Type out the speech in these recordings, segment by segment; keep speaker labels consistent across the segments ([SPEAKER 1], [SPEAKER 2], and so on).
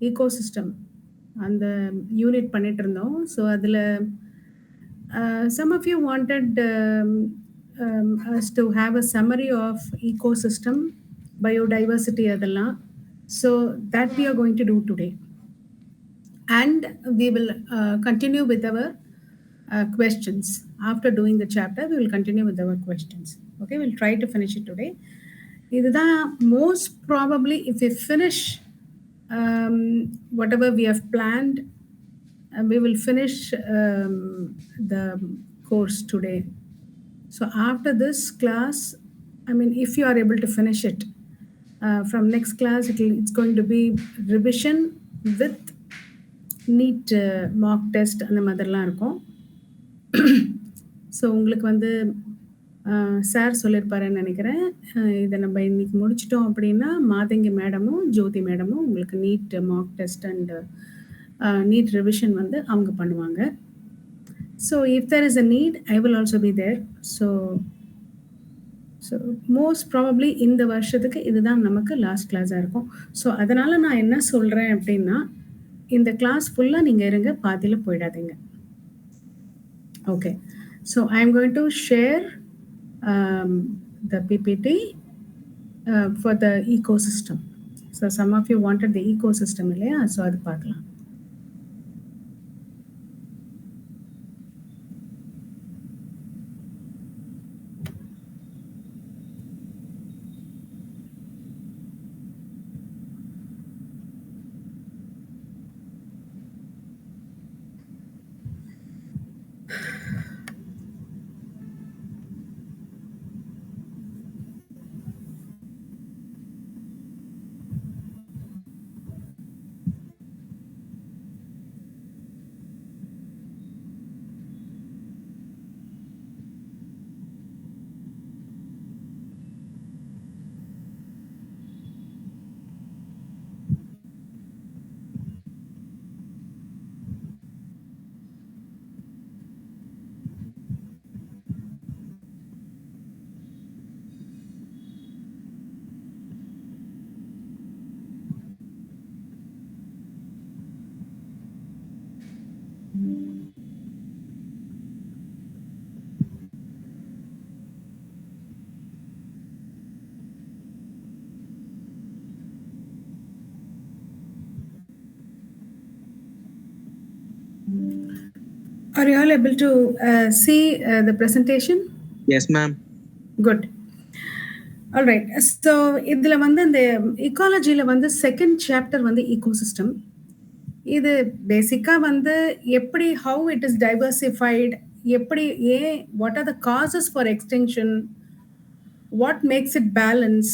[SPEAKER 1] ecosystem அந்த unit பண்ணிட்டு இருந்தோம். ஸோ அதில some of you wanted us to have a summary of ecosystem, biodiversity அதெல்லாம். So that we are going to do today. And we will continue with our questions. After doing the chapter, we will continue with our questions. Okay, we'll try to finish it today. இதுதான் most probably if we finish whatever we have planned, we will finish the course today. So after this class, I mean, if you are able to finish it, from next class, it's going to be revision with Neet mock test அந்த மாதிரிலாம் இருக்கும். So உங்களுக்கு வந்து sir சொல்லியிருப்பாருன்னு நினைக்கிறேன். இதை நம்ம இன்னைக்கு முடிச்சிட்டோம் அப்படின்னா மாதங்கி மேடமும் ஜோதி மேடமும் உங்களுக்கு NEET mock test and NEET revision வந்து அவங்க பண்ணுவாங்க. So if there is a need I will also be there. So most probably இந்த வருஷத்துக்கு இதுதான் நமக்கு லாஸ்ட் கிளாஸாக இருக்கும். ஸோ அதனால் நான் என்ன சொல்கிறேன் அப்படின்னா, இந்த கிளாஸ் ஃபுல்லாக நீங்கள் இருங்க, பாதியில் போயிடாதீங்க. Okay, so I am going to share the PPT for the ecosystem. So some of you wanted the ecosystem, இல்லையா? So அது பார்க்கலாம். Are you all able to see the presentation?
[SPEAKER 2] Yes, ma'am.
[SPEAKER 1] Good. All right. So இதுல வந்து இந்த ecologyல வந்து second chapter வந்து ecosystem. இது பேசிக்கா வந்து எப்படி how it is diversified, எப்படி what are the causes for extinction, what makes it balance,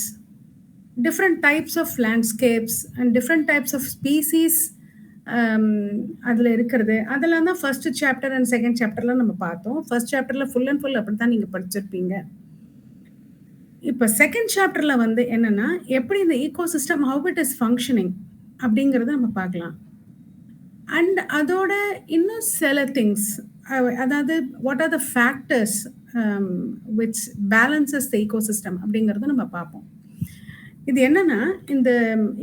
[SPEAKER 1] different types of landscapes and different types of species அதில் இருக்கிறது அதெல்லாம் தான் ஃபர்ஸ்ட் சாப்டர் அண்ட் செகண்ட் சாப்டர்லாம் நம்ம பார்த்தோம். ஃபர்ஸ்ட் சாப்டரில் ஃபுல் அண்ட் ஃபுல் அப்படி தான் நீங்கள் படிச்சிருப்பீங்க. இப்போ செகண்ட் சாப்டரில் வந்து என்னென்னா எப்படி இந்த ecosystem how it is functioning அப்படிங்கிறத நம்ம பார்க்கலாம். அண்ட் அதோட இன்னும் சில திங்ஸ், அதாவது what are the factors which balances the ecosystem அப்படிங்கிறத நம்ம பார்ப்போம். இது என்னன்னா, இந்த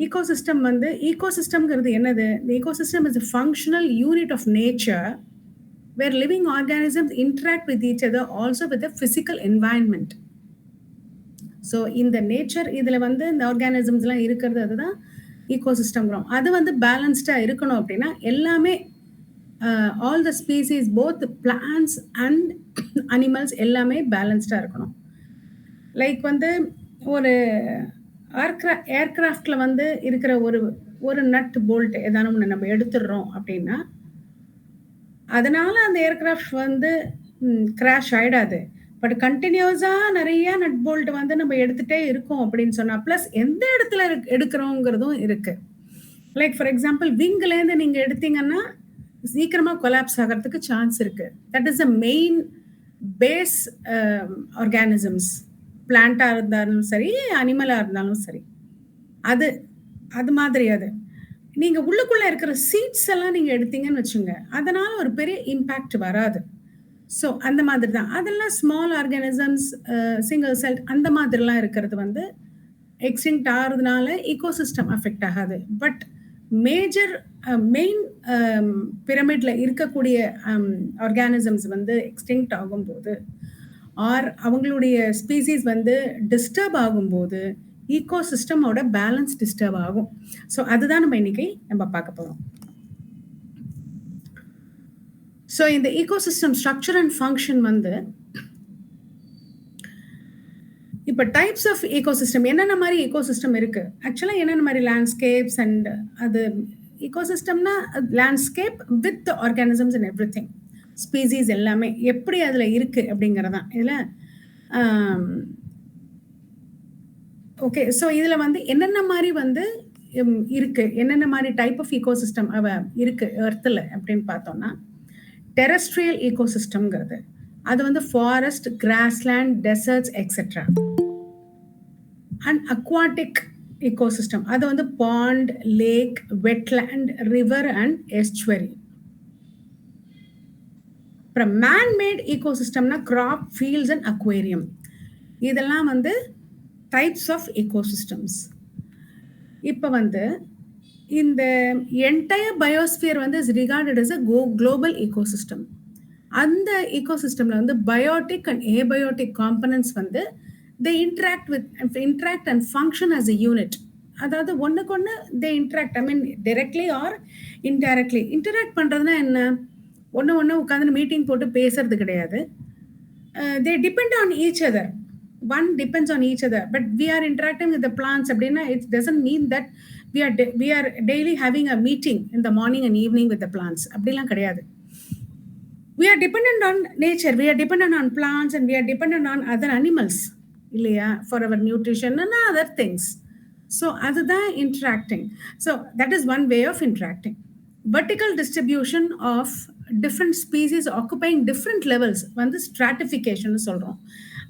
[SPEAKER 1] ecosystem வந்து ecosystemங்கிறது என்னது? The ecosystem is a functional unit of nature where living organisms interact with each other, also with the physical environment. So இந்த நேச்சர் இதுல வந்து இந்த ஆர்கானிசம்ஸ்லாம் இருக்கிறது அதுதான் ecosystemங்கிறோம். அது வந்து பேலன்ஸ்டா இருக்கணும் அப்படின்னா எல்லாமே all the species both plants and animals எல்லாமே பேலன்ஸ்டா இருக்கணும். லைக் வந்து ஒரு ஏர்கிராஃப்டில் வந்து இருக்கிற ஒரு நட் போல்ட் ஏதான ஒன்று நம்ம எடுத்துடுறோம் அப்படின்னா அதனால அந்த ஏர்கிராஃப்ட் வந்து கிராஷ் ஆகிடாது. பட் கண்டினியூஸாக நிறைய நட் போல்ட் வந்து நம்ம எடுத்துகிட்டே இருக்கோம் அப்படின்னு சொன்னால், ப்ளஸ் எந்த இடத்துல எடுக்கிறோங்கிறதும் இருக்குது. லைக் ஃபார் எக்ஸாம்பிள் விங்லேருந்து நீங்கள் எடுத்தீங்கன்னா சீக்கிரமாக கொலாப்ஸ் ஆகிறதுக்கு சான்ஸ் இருக்குது. That is a main base organisms, பிளான்ட்டாக இருந்தாலும் சரி அனிமலாக இருந்தாலும் சரி. அது மாதிரி அது நீங்கள் உள்ளுக்குள்ளே இருக்கிற சீட்ஸ் எல்லாம் நீங்கள் எடுத்தீங்கன்னு வச்சுங்க, அதனால் ஒரு பெரிய இம்பேக்ட் வராது. ஸோ அந்த மாதிரி தான் அதெல்லாம் ஸ்மால் ஆர்கானிசம்ஸ், சிங்கிள் செல் அந்த மாதிரிலாம் இருக்கிறது வந்து எக்ஸ்டிங்க்ட் ஆகிறதுனால ஈகோசிஸ்டம் அஃபெக்ட் ஆகாது. பட் மேஜர் மெயின் பிரமிட்ல இருக்கக்கூடிய ஆர்கானிசம்ஸ் வந்து எக்ஸ்டிங்க்ட் ஆகும்போது ஆர் அவங்களுடைய ஸ்பீசிஸ் வந்து டிஸ்டர்ப் ஆகும்போது ஈகோசிஸ்டமோட பேலன்ஸ் டிஸ்டர்ப் ஆகும். ஸோ அதுதான் நம்ம பார்க்க போகிறோம். ஸோ இந்த ஈகோசிஸ்டம் ஸ்ட்ரக்சர் அண்ட் ஃபங்க்ஷன் வந்து இப்போ டைப்ஸ் ஆஃப் ஈகோசிஸ்டம் என்னென்ன மாதிரி ஈகோசிஸ்டம் இருக்குது, ஆக்சுவலாக என்னென்ன மாதிரி லேண்ட்ஸ்கேப்ஸ் அண்ட் அது ஈகோசிஸ்டம்னா landscape with organisms and every thing species எல்லாமே எப்படி அதில் இருக்குது அப்படிங்கிறதான் இதில். ஓகே, ஸோ இதில் வந்து என்னென்ன மாதிரி வந்து இருக்குது, என்னென்ன மாதிரி டைப் ஆஃப் ஈகோசிஸ்டம் இருக்குது எர்த்தில் அப்படின்னு பார்த்தோம்னா, டெரஸ்ட்ரியல் ஈகோசிஸ்டம்ங்கிறது அது வந்து forest, grassland, deserts etcetera. And aquatic ecosystem அது வந்து pond, lake, wetland, river and estuary. அப்புறம் man-made ecosystemனா crop, fields and aquarium. இதெல்லாம் வந்து types of ecosystems. இப்போ வந்து இந்த entire biosphere வந்து is regarded as a global ecosystem. அந்த ecosystemல வந்து biotic and abiotic components வந்து they interact and function as a unit. அதாவது ஒண்ணுக்கு ஒண்ணு they interact, I mean directly or indirectly. interact பண்றதுன்னா என்ன, ஒண்ணு உட்கார்ந்து மீட்டிங் போட்டு பேசுறது கிடையாது. They depend on each other. One depends on each other, but we are interacting with the plants அப்படின்னா it doesn't mean that we are daily having a meeting in the morning and evening with the plants. அப்படிலாம் கிடையாது. We are dependent on nature, we are dependent on plants and we are dependent on other animals இல்லையா, for our nutrition and other things. So அதுதான் interacting. So that is one way of interacting. Vertical distribution of different species occupying different levels வந்து stratification சொல்றோம்.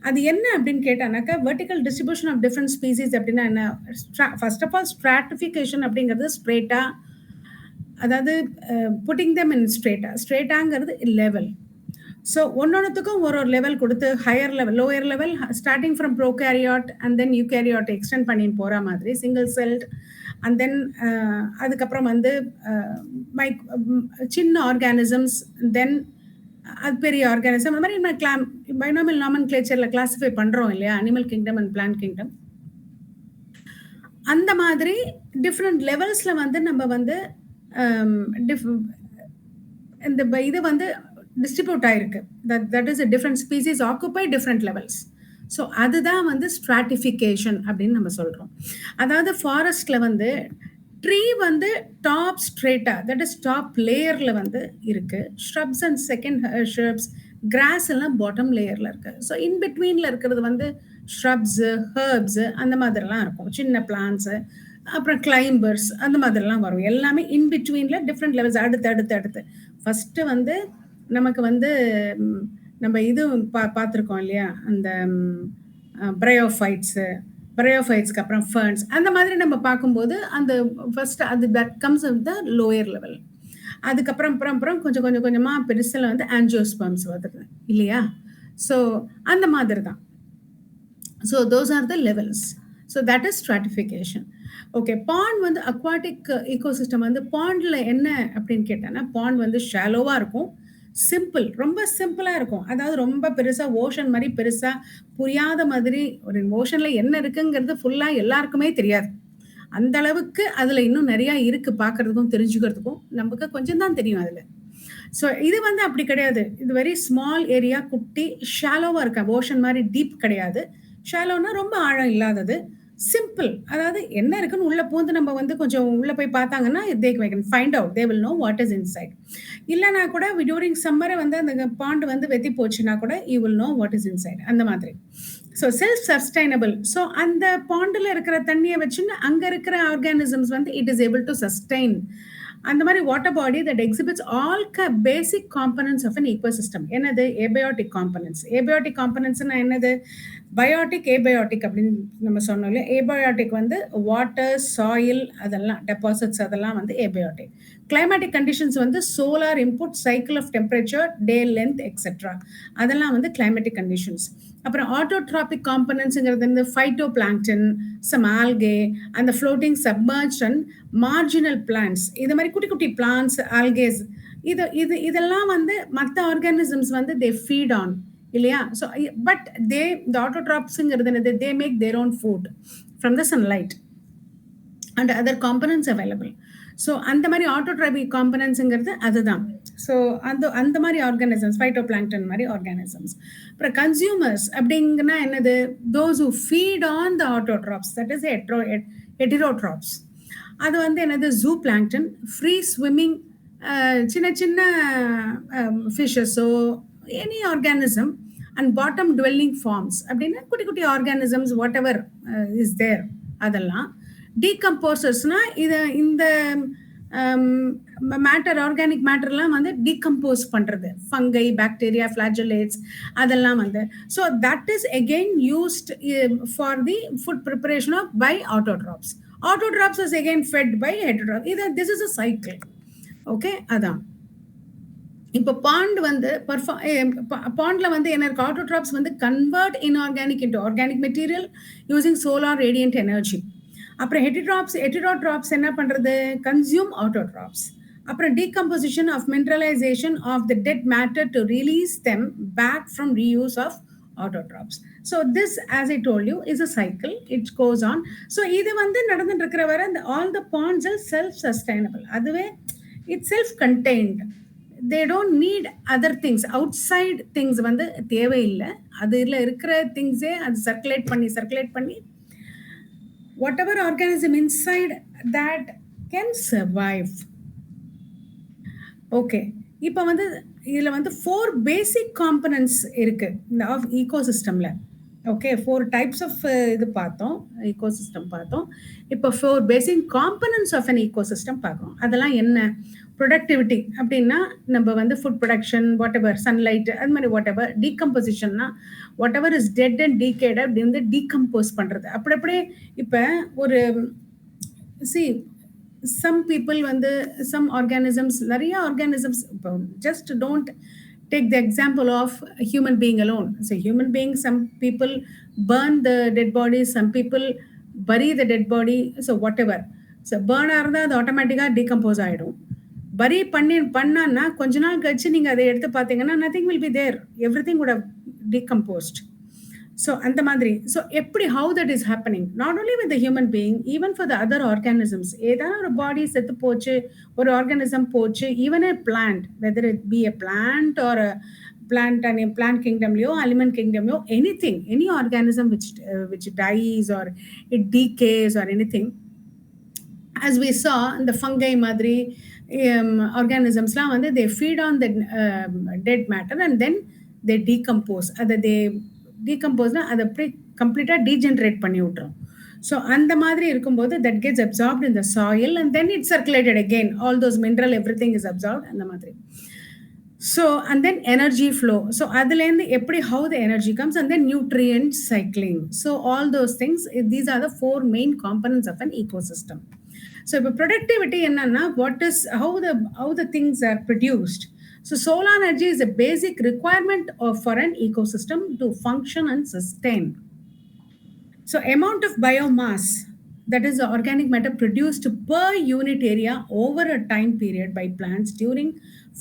[SPEAKER 1] அது என்ன அப்படின்னு கேட்டானாக்கா, vertical distribution of different species அப்படின்னா என்ன, first of all stratification அப்படிங்கிறது strata, அதாவது putting them in strataங்கிறது level. ஸோ ஒன்னொன்றுத்துக்கும் ஒரு லெவல் கொடுத்து higher level, lower level, starting from prokaryote and then eukaryote extend பண்ணின்னு போகிற மாதிரி சிங்கிள் செல்ட், அண்ட் தென் அதுக்கப்புறம் வந்து சின்ன ஆர்கானிசம்ஸ், தென் அது பெரிய ஆர்கானிசம், அந்த மாதிரி நம்ம பைனாமியல் நாமன்கிளேச்சரில் கிளாஸிஃபை பண்ணுறோம் இல்லையா, animal kingdom and plant kingdom. அந்த மாதிரி டிஃப்ரெண்ட் லெவல்ஸில் வந்து நம்ம வந்து இந்த இது வந்து டிஸ்ட்ரிபியூட் ஆயிருக்கு. that is a different species occupy different levels. So அதுதான் வந்து ஸ்ட்ராட்டிஃபிகேஷன் அப்படின்னு நம்ம சொல்கிறோம். அதாவது ஃபாரஸ்டில் வந்து ட்ரீ வந்து டாப் ஸ்ட்ரேட்டா, தட் இஸ் டாப் லேயரில் வந்து இருக்குது. Shrubs and second shrubs, cross எல்லாம் பாட்டம் லேயரில் இருக்குது. ஸோ இன் பிட்வீனில் இருக்கிறது வந்து ஷ்ரப்ஸு, ஹர்ப்ஸு அந்த மாதிரிலாம் இருக்கும், சின்ன பிளான்ஸு, அப்புறம் கிளைம்பர்ஸ் அந்த மாதிரிலாம் வரும். எல்லாமே இன் பிட்வீனில் டிஃப்ரெண்ட் லெவல்ஸ். அடுத்து ஃபஸ்ட்டு வந்து நமக்கு வந்து நம்ம இது பார்த்துருக்கோம் இல்லையா, அந்த பிரயோஃபைட்ஸ்க்கு அப்புறம் ஃபர்ன்ஸ், அந்த மாதிரி நம்ம பார்க்கும்போது அந்த ஃபர்ஸ்ட் அது that comes with the lower level. அதுக்கப்புறம் அப்புறம் கொஞ்சம் கொஞ்சமாக பெருசில் வந்து ஆஞ்சியோஸ்பர்ம்ஸ் வருது இல்லையா. ஸோ அந்த மாதிரி தான். So those are the levels. So that is stratification. Okay, bond வந்து அக்வாட்டிக் ஈகோசிஸ்டம் வந்து பாண்டில் என்ன அப்படின்னு கேட்டாங்கன்னா, பாண்ட் வந்து ஷாலோவாக இருக்கும், சிம்பிள், ரொம்ப சிம்பிளாக இருக்கும். அதாவது ரொம்ப பெருசாக ஓஷன் மாதிரி பெருசாக புரியாத மாதிரி, ஒரு ஓஷனில் என்ன இருக்குங்கிறது ஃபுல்லாக எல்லாருக்குமே தெரியாது. அந்த அளவுக்கு அதில் இன்னும் நிறையா இருக்குது, பார்க்குறதுக்கும் தெரிஞ்சுக்கிறதுக்கும் நமக்கு கொஞ்சம் தான் தெரியும் அதில். ஸோ இது வந்து அப்படி கிடையாது. இது வெரி ஸ்மால் ஏரியா, குட்டி, ஷாலோவாக இருக்கா. ஓஷன் மாதிரி டீப் கிடையாது. ஷாலோனா ரொம்ப ஆழம் இல்லாதது, சிம்பிள். அதாவது என்ன இருக்குன்னு உள்ள பூந்து நம்ம வந்து கொஞ்சம் உள்ள போய் பார்த்தாங்கன்னா they can find out, they will know what is inside. இல்லைனா கூட டியூரிங் சம்மரை வந்து அந்த பாண்ட் வந்து வெத்தி போச்சுன்னா கூட you will know what is inside, அந்த மாதிரி. So self sustainable. ஸோ அந்த பாண்டில் இருக்கிற தண்ணியை வச்சுன்னு அங்கே இருக்கிற ஆர்கானிசம்ஸ் வந்து it is able to sustain. அந்த மாதிரி water body that exhibits all basic components of an ecosystem. என்னது? Abiotic components. ஏபயோட்டிக் காம்பனன்ட்ஸ்னா என்னது? பயோட்டிக், ஏபயோட்டிக் அப்படின்னு நம்ம சொன்னோம் இல்லையா. ஏபயோட்டிக் வந்து வாட்டர், சாயில், அதெல்லாம் டெபாசிட்ஸ், அதெல்லாம் வந்து ஏபயோட்டிக். கிளைமேட்டிக் கண்டிஷன்ஸ் வந்து solar input, cycle of temperature, day length etcetera, அதெல்லாம் வந்து கிளைமேட்டிக் கண்டிஷன்ஸ். அப்புறம் ஆட்டோட்ராபிக் காம்பனன்ட்ஸ்ங்கிறது இந்த ஃபைட்டோபிளாங்டன், சம் ஆல்கே, அந்த floating submerge and marginal plants. இது மாதிரி குட்டி குட்டி பிளான்ட்ஸ், ஆல்கேஸ், இதெல்லாம் வந்து மற்ற ஆர்கானிசம்ஸ் வந்து தே ஃபீட் ஆன் இல்லையா? ஸோ பட் இந்த ஆட்டோட்ராப்ஸுங்கிறது என்னது, they make their own food from the sunlight and other components available. So அந்த மாதிரி ஆட்டோட்ராபிக் காம்பனன்ட்ஸுங்கிறது அதுதான். ஸோ அந்த அந்த மாதிரி ஆர்கானிசம்ஸ், ஃபைட்டோ பிளாங்டன் மாதிரி ஆர்கானிசம்ஸ். அப்புறம் கன்சியூமர்ஸ் அப்படிங்கன்னா என்னது, those who feed on the autotrophs, that is heterotrophs. அது வந்து என்னது, ஜூ பிளாங்டன், ஃப்ரீ ஸ்விம்மிங், சின்ன சின்ன ஃபிஷஸோ any organism, and bottom dwelling forms அப்படின்னா குட்டி குட்டி organisms whatever is there அதெல்லாம். டீகம்போசர்ஸ்னா இதை இந்த மேட்டர், ஆர்கானிக் மேட்டர்லாம் வந்து டீகம்போஸ் பண்ணுறது, ஃபங்கை, பாக்டீரியா, ஃப்ளாஜலேட்ஸ், அதெல்லாம் வந்து. So that is again used for the food preparation of by autotrophs. Autotrophs is again fed by heterotrophs. இது this is a cycle. Okay, அதான். இப்போ பாண்ட் வந்து பாண்ட்ல வந்து என்ன இருக்கு, ஆட்டோட்ராப்ஸ் வந்து convert inorganic into organic material using solar radiant energy. அப்புறம் heterotrophs என்ன பண்றது, கன்சியூம் ஆட்டோட்ராப்ஸ். அப்புறம் decomposition of mineralisation of the dead matter to release them back from reuse of autotrophs. So this, as I told you, is a cycle. It goes on. So இது வந்து நடந்துட்டு இருக்கிற வரை all the ponds are self-sustainable. அதுவே it's self-contained. They don't need other things. Outside things வந்து தேவையில்லை. அதில் இருக்கிற திங்ஸே அது சர்க்குலேட் பண்ணி whatever organism inside that can survive. Okay, இப்போ வந்து இதில் வந்து 4 பேசிக் காம்பனன்ட்ஸ் இருக்கு இந்த ஆஃப் ஈகோசிஸ்டமில். ஓகே, 4 டைப்ஸ் ஆஃப் இது பார்த்தோம், ஈகோசிஸ்டம் பார்த்தோம். இப்போ 4 basic components of an ecosystem பார்க்குறோம். அதெல்லாம் என்ன, ப்ரொடக்டிவிட்டி அப்படின்னா நம்ம வந்து food production, whatever sunlight, அது மாதிரி வாட் எவர். டீகம்போசிஷன்னா whatever is dead and decayed அப்படி வந்து டீகம்போஸ் பண்ணுறது. அப்படியே இப்போ ஒரு some people வந்து some organisms, நிறைய organisms, just don't take the example of a human being alone. So human being, some people burn the dead bodies, some people bury the dead body, so whatever. So burn ஆஇருந்தால் அது ஆட்டோமேட்டிக்காக decompose ஆகிடும். பரி பண்ணான்னா கொஞ்ச நாள் கழிச்சு நீங்கள் அதை எடுத்து பார்த்தீங்கன்னா nothing will be there, everything would have decomposed. So அந்த மாதிரி. ஸோ எப்படி, how that is happening, not only with the human being, even for the other organisms. ஏதாவது ஒரு பாடி செத்து போச்சு, ஒரு ஆர்கானிசம் போச்சு, even a plant, whether it be a plant or a plant kingdomலையோ element kingdomலையோ, anything, any organism which dies or it decays or anything, as we saw the fungi மாதிரி organismsலாம் வந்து they feed on the dead matter and then they decompose. அதை they டீகம்போஸ்னா அதை அப்படி கம்ப்ளீட்டாக degenerate பண்ணி விட்டுரும். So அந்த மாதிரி இருக்கும்போது that gets absorbed in the soil and then it's circulated again, all those mineral everything is absorbed அந்த மாதிரி. So and then energy flow. So அதுலேருந்து எப்படி, how the energy comes, and then nutrient cycling. So all those things, these are the 4 main components of an ecosystem. So இப்போ productivity என்னன்னா, what is, how the things are produced. So solar energy is a basic requirement for an ecosystem to function and sustain. So amount of biomass, that is the organic matter produced per unit area over a time period by plants during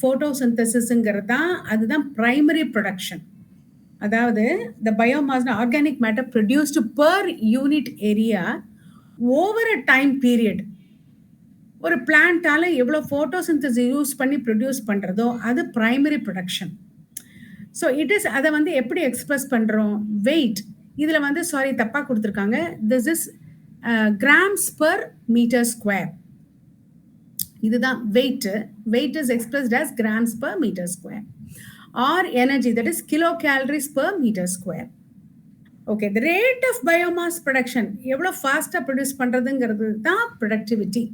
[SPEAKER 1] photosynthesis, அதுதான் primary production. அதாவது the biomass, the organic matter produced per unit area over a time period. ஒரு பிளான்ட்டால எவ்வளோ photosynthesis use பண்ணி produce பண்ணுறதோ அது primary production. So it is, அதை வந்து எப்படி எக்ஸ்பிரஸ் பண்ணுறோம், வெயிட். இதில் வந்து தப்பாக கொடுத்துருக்காங்க, this is grams per metre square. இதுதான் weight. Weight is expressed as grams per metre square. Or energy, that is kilo calories per metre square. Okay, the rate of biomass production, எவ்வளோ ஃபாஸ்ட்டாக produce பண்ணுறதுங்கிறது தான் productivity.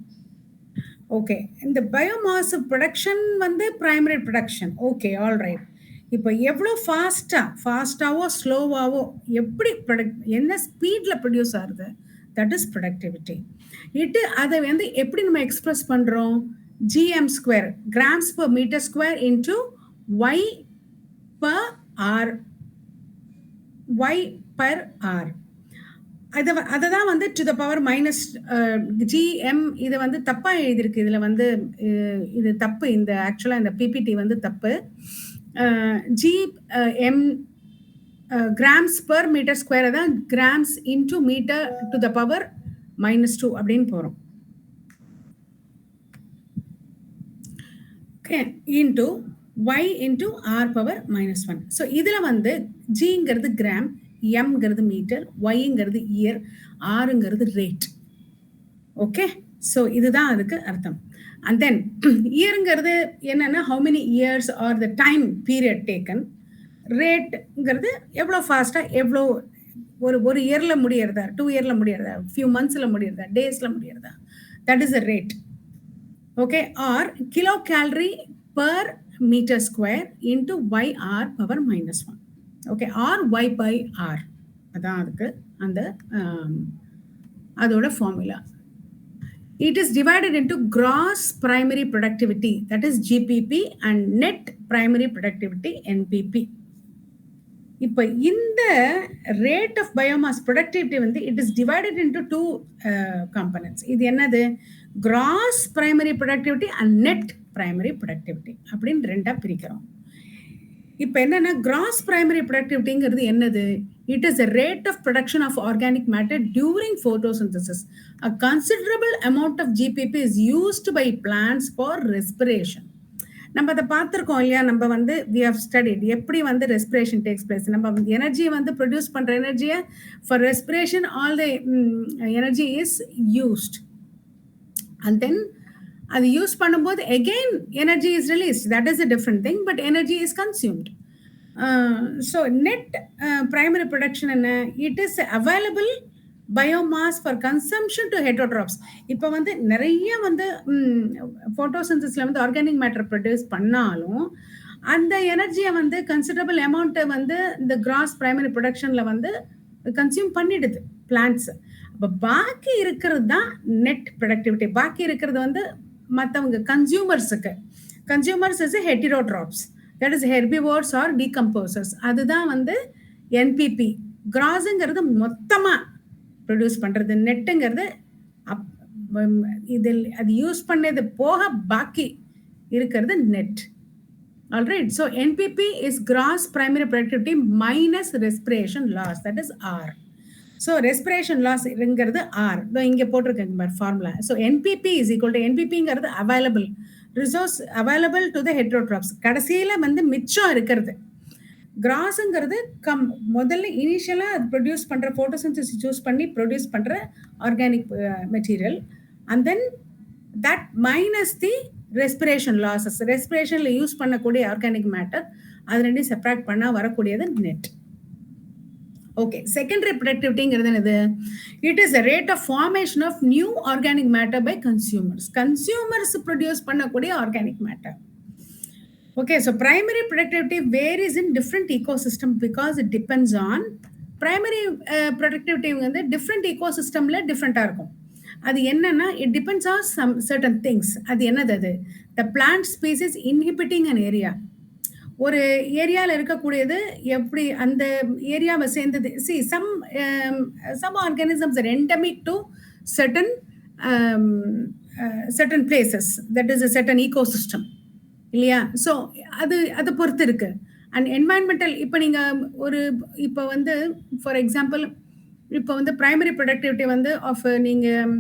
[SPEAKER 1] Okay, இந்த biomass production வந்து primary production. Okay, all right. இப்போ எவ்வளோ ஃபாஸ்ட்டாவோ ஸ்லோவாவோ எப்படி என்ன ஸ்பீடில் ப்ரொடியூஸ் ஆகுது, தட் இஸ் ப்ரொடக்டிவிட்டி. அதை வந்து எப்படி நம்ம எக்ஸ்பிரஸ் பண்ணுறோம், GM square, grams per metre square into Y per R. y per r. அததான் வந்து to the power minus GM. இதை வந்து தப்பா எழுதியிருக்கு. இதுல வந்து இது தப்பு. இந்த ஆக்சுவலா இந்த பிபிடி வந்து தப்பு. G M grams per metre square தான் grams into metre to the power -2 அப்படின்னு போறோம். Okay, into y into R power -1. So இதில் வந்து ஜிங்கிறது கிராம், எம்ங்கிறது மீட்டர், ஒய்ங்கிறது இயர், ஆருங்கிறது ரேட். ஓகே, ஸோ இதுதான் அதுக்கு அர்த்தம். அண்ட் தென் இயருங்கிறது என்னன்னா how many years are the time period taken. ரேட்டுங்கிறது எவ்வளோ ஃபாஸ்ட்டாக, எவ்வளோ ஒரு இயரில் முடியறதா, 2 இயரில் முடியறதா, ஃபியூ மந்த்ஸில் முடியறதா, டேஸில் முடியறதா, that is a rate. Okay, or kilo calorie per metre square into Y R power -1. Okay, R Y by R, அதான் அதுக்கு அந்த அதோட formula. It is divided into gross primary productivity, that is GPP, and net primary productivity NPP. இப்போ இந்த rate of biomass productivity வந்து it is divided into 2 components. இது என்னது? Gross primary productivity and net primary productivity அப்படின்னு ரெண்டா பிரிக்கிறோம். இப்போ என்னன்னா கிராஸ் பிரைமரி ப்ரொடக்டிவிட்டிங்கிறது என்னது? It is a rate of production of organic matter during photosynthesis. A considerable amount of GPP is used by plants for respiration. நம்ம அதை பார்த்துருக்கோம் இல்லையா? நம்ம வந்து we have studied எப்படி வந்து ரெஸ்பிரேஷன் டேக்ஸ் பிளேஸ். நம்ம எனர்ஜியை வந்து ப்ரொடியூஸ் பண்ணுற எனர்ஜியை for respiration all the energy is used. And then அது யூஸ் பண்ணும்போது again energy is released. That is a different thing, but energy is consumed. So net primary production என்ன? It is available biomass for consumption to heterotrophs. இப்போ வந்து நிறைய வந்து ஃபோட்டோசிந்தசிஸ்ல வந்து organic matter produce பண்ணாலும் அந்த எனர்ஜியை வந்து கன்சிடரபிள் அமௌண்ட்டை வந்து இந்த கிராஸ் பிரைமரி ப்ரொடக்ஷன்ல வந்து கன்சியூம் பண்ணிடுது பிளான்ட்ஸ். அப்போ பாக்கி இருக்கிறது தான் நெட் ப்ரொடக்டிவிட்டி. பாக்கி இருக்கிறது வந்து மற்றவங்க கன்சியூமர்ஸுக்கு. Consumers is heterotrophs, that is herbivores or decomposers. அதுதான் வந்து என்பிபி. கிராஸுங்கிறது மொத்தமாக ப்ரொடியூஸ் பண்ணுறது, நெட்டுங்கிறது இதில் அது யூஸ் பண்ணது போக பாக்கி இருக்கிறது net. Alright, so NPP is gross primary productivity minus respiration loss, that is R. So respiration லாஸ்ங்கிறது ஆர், இங்கே போட்டிருக்கேங்க formula. So NPP is equal to என்பிபிங்கிறது available resource, available to the heterotrophs. கடைசியில் வந்து மிச்சம் இருக்கிறது. கிராஸுங்கிறது முதல்ல இனிஷியலாக அது ப்ரொடியூஸ் பண்ணுற ஃபோட்டோசிந்தசிஸ் யூஸ் பண்ணி ப்ரொடியூஸ் பண்ணுற organic material. And then that minus the respiration losses. ரெஸ்பிரேஷனில் யூஸ் பண்ணக்கூடிய ஆர்கானிக் மேட்டர், அது ரெண்டையும் செப்ரேட் பண்ணால் வரக்கூடியது நெட். ஓகே, செகண்டரி ப்ரொடக்டிவிட்டிங்கிறது என்னது? It is a rate of formation of new organic matter by consumers. Consumers produce பண்ணக்கூடிய organic matter. Okay, so primary productivity varies in different ecosystem because it depends on primary productivity வந்து different ecosystemல டிஃப்ரெண்ட்டாக இருக்கும். அது என்னன்னா it depends on some certain things. அது என்னது? அது the plant species inhibiting an area. ஒரு ஏரியாவில் இருக்கக்கூடியது எப்படி அந்த ஏரியாவை சேர்ந்தது. See some organisms are endemic to certain certain places, that is a certain ecosystem இல்லையா? ஸோ அதை பொறுத்து இருக்கு. அண்ட் என்வாயன்மெண்டல், இப்போ நீங்கள் இப்போ வந்து ஃபார் எக்ஸாம்பிள் இப்போ வந்து பிரைமரி ப்ரொடக்டிவிட்டி வந்து ஆஃப் நீங்கள்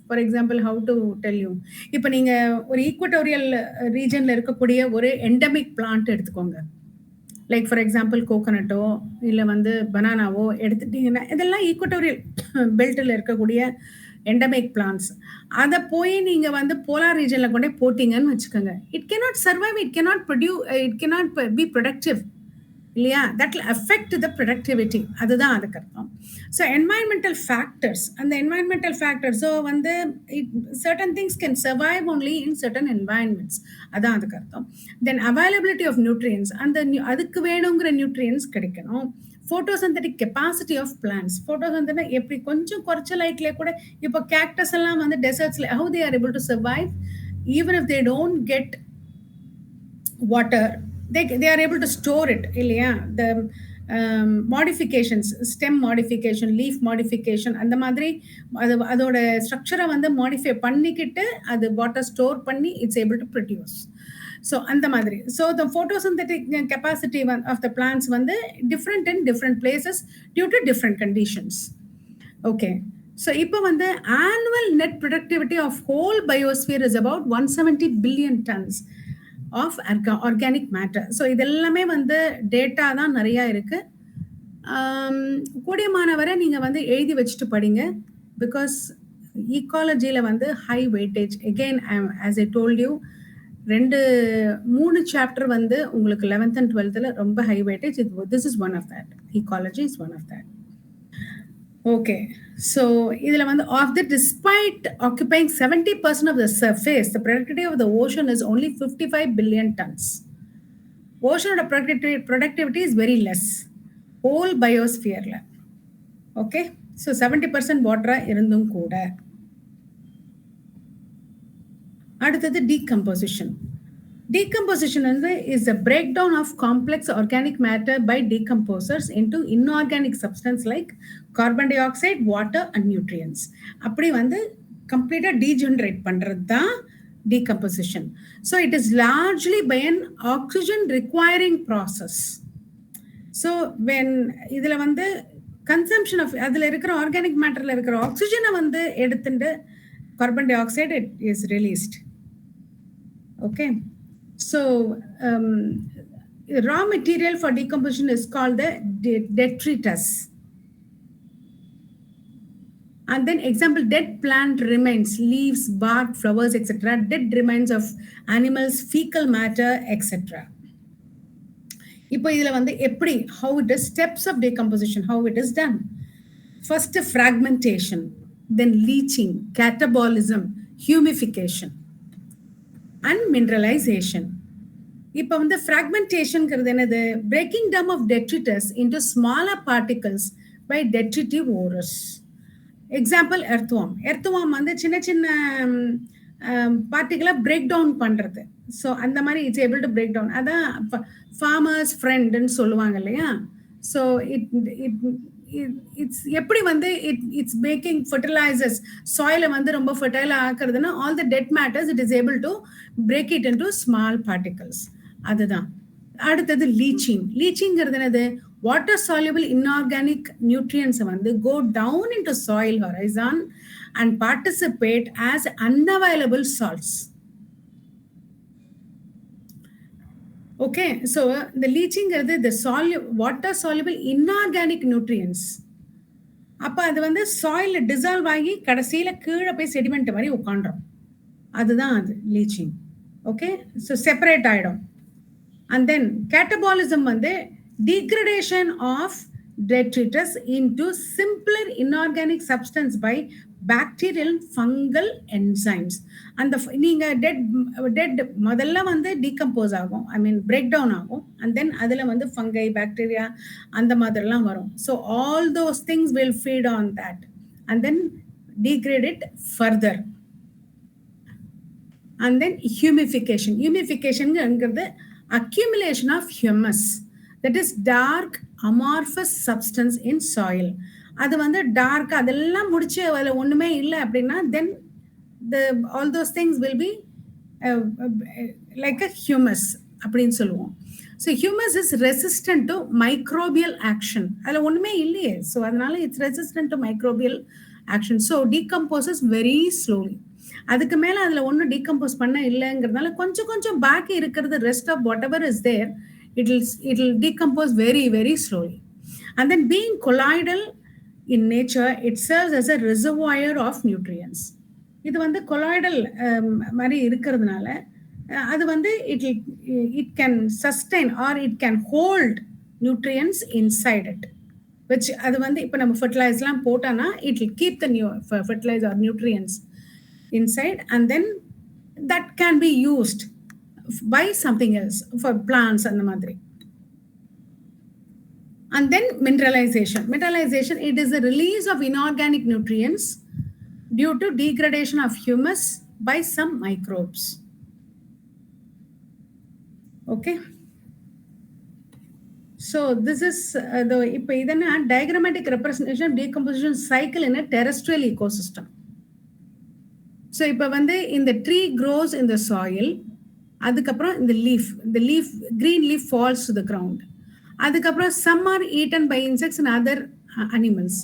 [SPEAKER 1] for example how to tell you, இப்போ நீங்கள் ஒரு ஈக்குவட்டோரியல் ரீஜனில் இருக்கக்கூடிய ஒரு எண்டமிக் பிளான்ட் எடுத்துக்கோங்க. லைக் ஃபார் எக்ஸாம்பிள் கோகனட்டோ இல்லை வந்து பனானாவோ எடுத்துட்டிங்கன்னா இதெல்லாம் ஈக்குவட்டோரியல் பெல்ட்டில் இருக்கக்கூடிய எண்டமிக் பிளான்ட்ஸ். அதை போய் நீங்கள் வந்து போலார் ரீஜனில் கொண்டே போட்டிங்கன்னு வச்சுக்கோங்க, it cannot survive, it cannot produce, it cannot be productive இல்லையா? That will affect the productivity. அதுதான் அதுக்கு அர்த்தம். ஸோ என்வாயன்மெண்டல் ஃபேக்டர்ஸ், அந்த என்வாயன்மெண்டல் ஃபேக்டர்ஸ், ஸோ வந்து certain things can survive only in certain environments, அதான் அதுக்கு அர்த்தம். தென் அவைலபிலிட்டி ஆஃப் நியூட்ரியன்ஸ், அந்த அதுக்கு வேணுங்கிற நியூட்ரியன்ஸ் கிடைக்கணும். Photosynthetic capacity of plants, photosynthetic எப்படி கொஞ்சம் குறைச்ச லைட்லேயே கூட, இப்போ கேக்டஸ் எல்லாம் வந்து டெசர்ட்ஸில் how they are able to survive even if they don't get water, they are able to store it இல்லையா? The modifications, stem modification, leaf modification அந்த மாதிரி அதோட ஸ்ட்ரக்சரை வந்து மாடிஃபை பண்ணிக்கிட்டு அது வாட்டர் ஸ்டோர் பண்ணி it's able to produce. So அந்த மாதிரி. So the photosynthetic capacity of the plants வந்து different in different places due to different conditions. Okay. So இப்போ வந்து annual net productivity of whole biosphere is about 170 billion tons of organic matter. So இதெல்லாமே வந்து data தான் நிறையா இருக்கு. கூடியமானவரை நீங்கள் வந்து எழுதி வச்சுட்டு படிங்க. பிகாஸ் ஈக்காலஜியில் வந்து high weightage. Again as I told you, 2-3 chapter வந்து உங்களுக்கு 11th and 12th ரொம்ப high weightage. This is one of that. Ecology is one of that. Okay. So இதில் வந்து of the despite occupying 70% of the surface, the productivity of the ocean is only 55 billion tons. ஓஷனோட productivity is very less whole பயோஸ்பியரில். Okay. So 70% வாட்டராக இருந்தும் கூட. அடுத்தது decomposition. Decomposition is a breakdown of complex organic matter by decomposers into inorganic substance like carbon dioxide, water and nutrients. அப்படி வந்து கம்ப்ளீட்டா degenerate பண்றது தான் decomposition. So it is largely by an oxygen requiring process. So when இதுல வந்து consumption of அதுல இருக்கிற organic மேட்டர்ல இருக்கிற ஆக்சிஜனை வந்து எடுத்துட்டு carbon di oxide it is released. Okay. So raw material for decomposition is called the detritus. And then example, dead plant remains, leaves, bark, flowers, etc. Dead remains of animals, fecal matter, etc. இப்போ இதுல வந்து எப்படி, how it is, steps of decomposition, how it is done. First fragmentation, then leaching, catabolism, humidification and mineralization. இப்போ வந்து ஃப்ராக்மெண்டேஷன்ங்கிறது என்னது? Breaking down of detritus into smaller particles by detritivores. Example earthworm. Earthworm வந்து சின்ன சின்ன பார்ட்டிகலாக பிரேக் டவுன் பண்ணுறது. So அந்த மாதிரி it's able to break down. அதான் ஃபார்மர்ஸ் ஃப்ரெண்டுன்னு சொல்லுவாங்க இல்லையா? ஸோ இட்ஸ் எப்படி வந்து இட்ஸ் மேக்கிங் ஃபர்டிலைசர்ஸ் சாயிலை வந்து ரொம்ப ஃபர்டைலாக ஆக்குறதுன்னா all the dead matters it is able to break it into small particles. அதுதான். அடுத்தது லீச்சிங். லீச்சிங்கிறது என்னது? வாட்டர் சால்யூபிள் இன்ஆர்கானிக் நியூட்ரியன்ஸை வந்து go down into soil horizon and participate as unavailable salts. Okay. So இந்த லீச்சிங்கிறது இந்த வாட்டர் சால்யூபிள் இன்ஆர்கானிக் நியூட்ரியன்ஸ். அப்போ அது வந்து சாயிலில் டிசால்வ் ஆகி கடைசியில் கீழே போய் செடிமெண்ட் மாதிரி உட்காண்டுரும். அதுதான் அது லீச்சிங். ஓகே. ஸோ செப்பரேட் ஆகிடும். அண்ட் தென் கேட்டபாலிசம் வந்து degradation of detritus into simpler inorganic substance by bacterial fungal enzymes. அந்த நீங்க டெட் முதல்ல வந்து டீகம்போஸ் ஆகும், ஐ மீன் பிரேக் டவுன் ஆகும். அண்ட் தென் அதுல வந்து ஃபங்கை, பாக்டீரியா அந்த மாதிரிலாம் வரும். So all those things will feet on that and then degrade it further. And then humidification. Humidificationங்கிறது accumulation of humus, that is dark amorphous substance in soil. அது வந்து dark அதெல்லாம் முடிச்சு அதில் ஒன்றுமே இல்லை அப்படின்னா தென் all those things will be like a humus அப்படின்னு சொல்லுவோம். So humus is resistant to microbial action. அதில் ஒன்றுமே இல்லையே. ஸோ அதனால it's resistant to microbial action. So decomposes very slowly. அதுக்கு மேலே அதில் ஒன்றும் டீகம்போஸ் பண்ண இல்லைங்கிறதுனால கொஞ்சம் கொஞ்சம் பாக்கி இருக்கிறது rest of whatever is there it'll decompose very very slowly. And then being colloidal in nature, it serves as a reservoir of nutrients. இது வந்து colloidal மாதிரி இருக்கிறதுனால அது வந்து it can sustain or it can hold nutrients inside it, which அது வந்து இப்போ நம்ம ஃபர்டிலைசர்லாம் போட்டானா it will keep the fertilizer or nutrients inside, and then that can be used by something else for plants and the madri. And then mineralization. It is the release of inorganic nutrients due to degradation of humus by some microbes. Okay. So this is the இப்போ இதென்ன diagrammatic representation of decomposition cycle in a terrestrial ecosystem. So இப்போ வந்து இந்த tree grows in the soil, அதுக்கப்புறம் இந்த leaf green leaf falls to the ground, அதுக்கப்புறம் some are eaten by insects and other animals,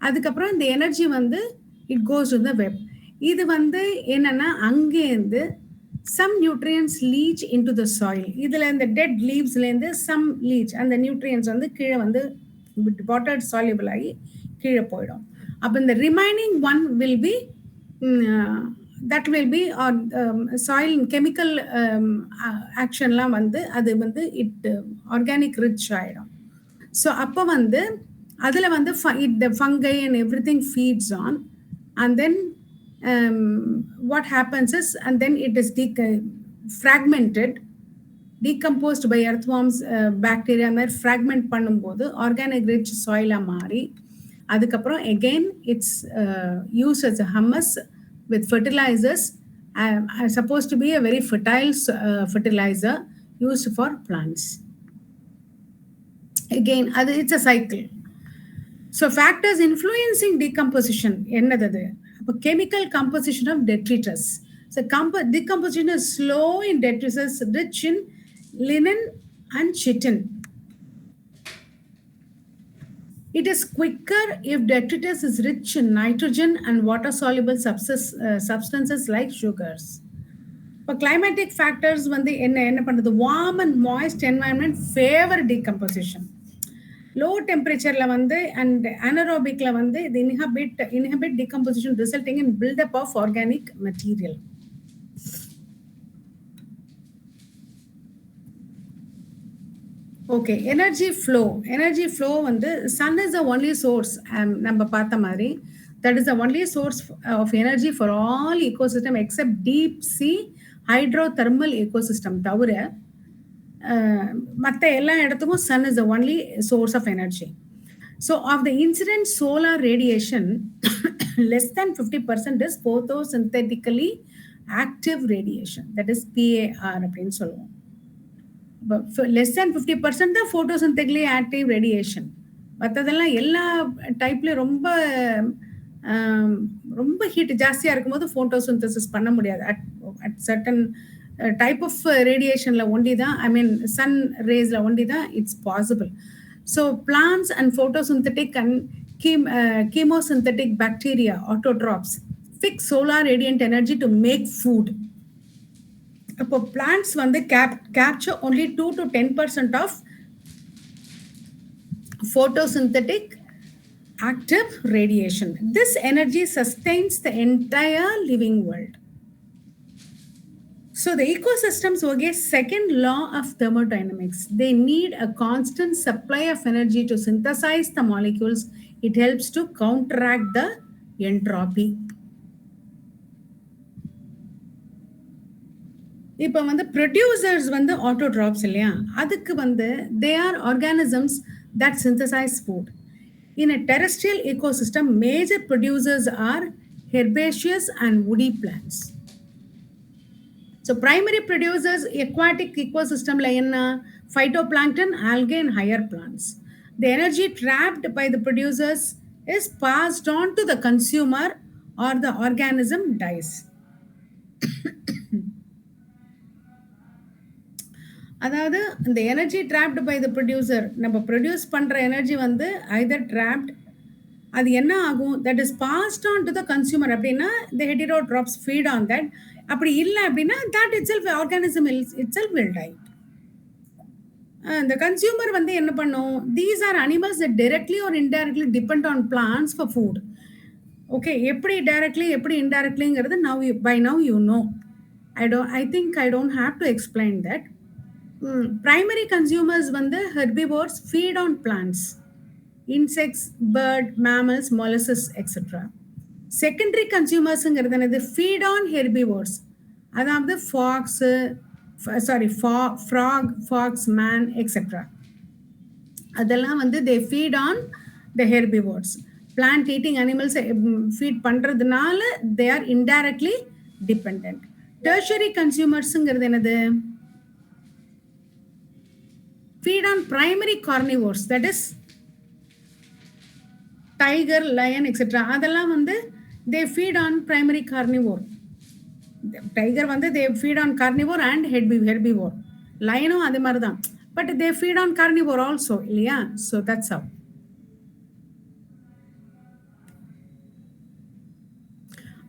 [SPEAKER 1] அதுக்கப்புறம் இந்த எனர்ஜி வந்து it goes to the web. இது வந்து என்னன்னா அங்கேருந்து some nutrients leach into the soil. இதில் இந்த டெட் லீவ்ஸ்லேருந்து some leach, அந்த நியூட்ரியன்ஸ் வந்து கீழே வந்து வாட்டர் soluble ஆகி கீழே போயிடும். அப்போ இந்த remaining one will be that will be on soil chemical actionலாம் வந்து அது வந்து it organic rich ஆயிடும். ஸோ அப்போ வந்து அதில் வந்து the fungi and everything feeds on, and then what happens is, and then it is fragmented, decomposed by earthworms, bacteria மாதிரி fragment பண்ணும்போது ஆர்கானிக் ரிச் சாயிலாக மாறி அதுக்கப்புறம் again it's used as a humus with fertilizers, supposed to be a very fertile fertilizer used for plants. Again it's a cycle. So factors influencing decomposition என்னது? Chemical composition of detritus. So decomposition is slow in detritus, rich in linen and chitin. It is quicker if detritus is rich in nitrogen and water-soluble substances like sugars. இப்போ climatic factors வந்து என்ன பண்ணுறது? Warm and moist environment favor decomposition. Low temperature வந்து and anaerobicல வந்து இது inhibit decomposition, resulting in buildup of organic material. Okay, energy flow வந்து sun is the only source. நம்ம பார்த்த மாதிரி that is the only source of energy for all ecosystem except deep sea hydrothermal ecosystem தவிர மற்ற எல்லா இடத்துக்கும் sun is the only source of energy. So of the incident solar radiation less than 50% is photosynthetically active radiation, that is PAR அப்படின்னு சொல்லுவோம். less than 50% தான் photosynthetically active radiation. மற்றதெல்லாம் எல்லா டைப்லேயும் ரொம்ப ஹீட் ஜாஸ்தியாக இருக்கும்போது ஃபோட்டோசிந்தசிஸ் பண்ண முடியாது. அட் சர்டன் டைப் ஆஃப் ரேடியேஷனில் ஒண்டி தான், ஐ மீன் சன் ரேஸில் ஒண்டி தான் it's possible. So plants and photosynthetic and chemosynthetic bacteria, autotrophs, fix solar radiant energy to make food. அப்போ plants வந்து capture only 2 to 10% of photosynthetic active radiation. This energy sustains the entire living world. So the ecosystems obey second law of thermodynamics. They need a constant supply of energy to synthesize the molecules. It helps to counteract the entropy. இப்போ வந்து producers வந்து autotrophs இல்லையா, அதுக்கு வந்து they are organisms that synthesise food. In a terrestrial ecosystem, major producers are herbaceous and woody plants. So primary producers aquatic ecosystem la enna phytoplankton, algae and higher plants. The energy trapped by the producers is passed on to the consumer or the organism dies. அதாவது இந்த energy trapped by the producer, நம்ம produce பண்ணுற energy வந்து either trapped, அது என்ன ஆகும், that is passed on to the consumer. அப்படின்னா the heterotrophs feed on that. அப்படி இல்லை அப்படின்னா that itself organism itself will die. இந்த கன்சியூமர் வந்து என்ன பண்ணும், these are animals that directly or indirectly depend on plants for food. Okay, எப்படி directly எப்படி இன்டைரக்ட்லிங்கிறது by now you know. I think I don't have to explain that. Primary consumers வந்து herbivores feed on plants, insects, bird, mammals, mollusks, etc. Secondary consumers feed on herbivores, அதாவது frog, fox, man, etc. அதெல்லாம் வந்து they feed on the herbivores. Plant eating animals feed பண்றதுனால they are indirectly dependent. Tertiary consumers என்னது, feed on primary carnivores, that is tiger, lion, etc. அதெல்லாம் வந்து they feed on primary carnivore. Tiger வந்து they feed on carnivore and herbivore. Lionum அதே மாதிரி தான், but they feed on carnivore also இல்லையா? So that's how.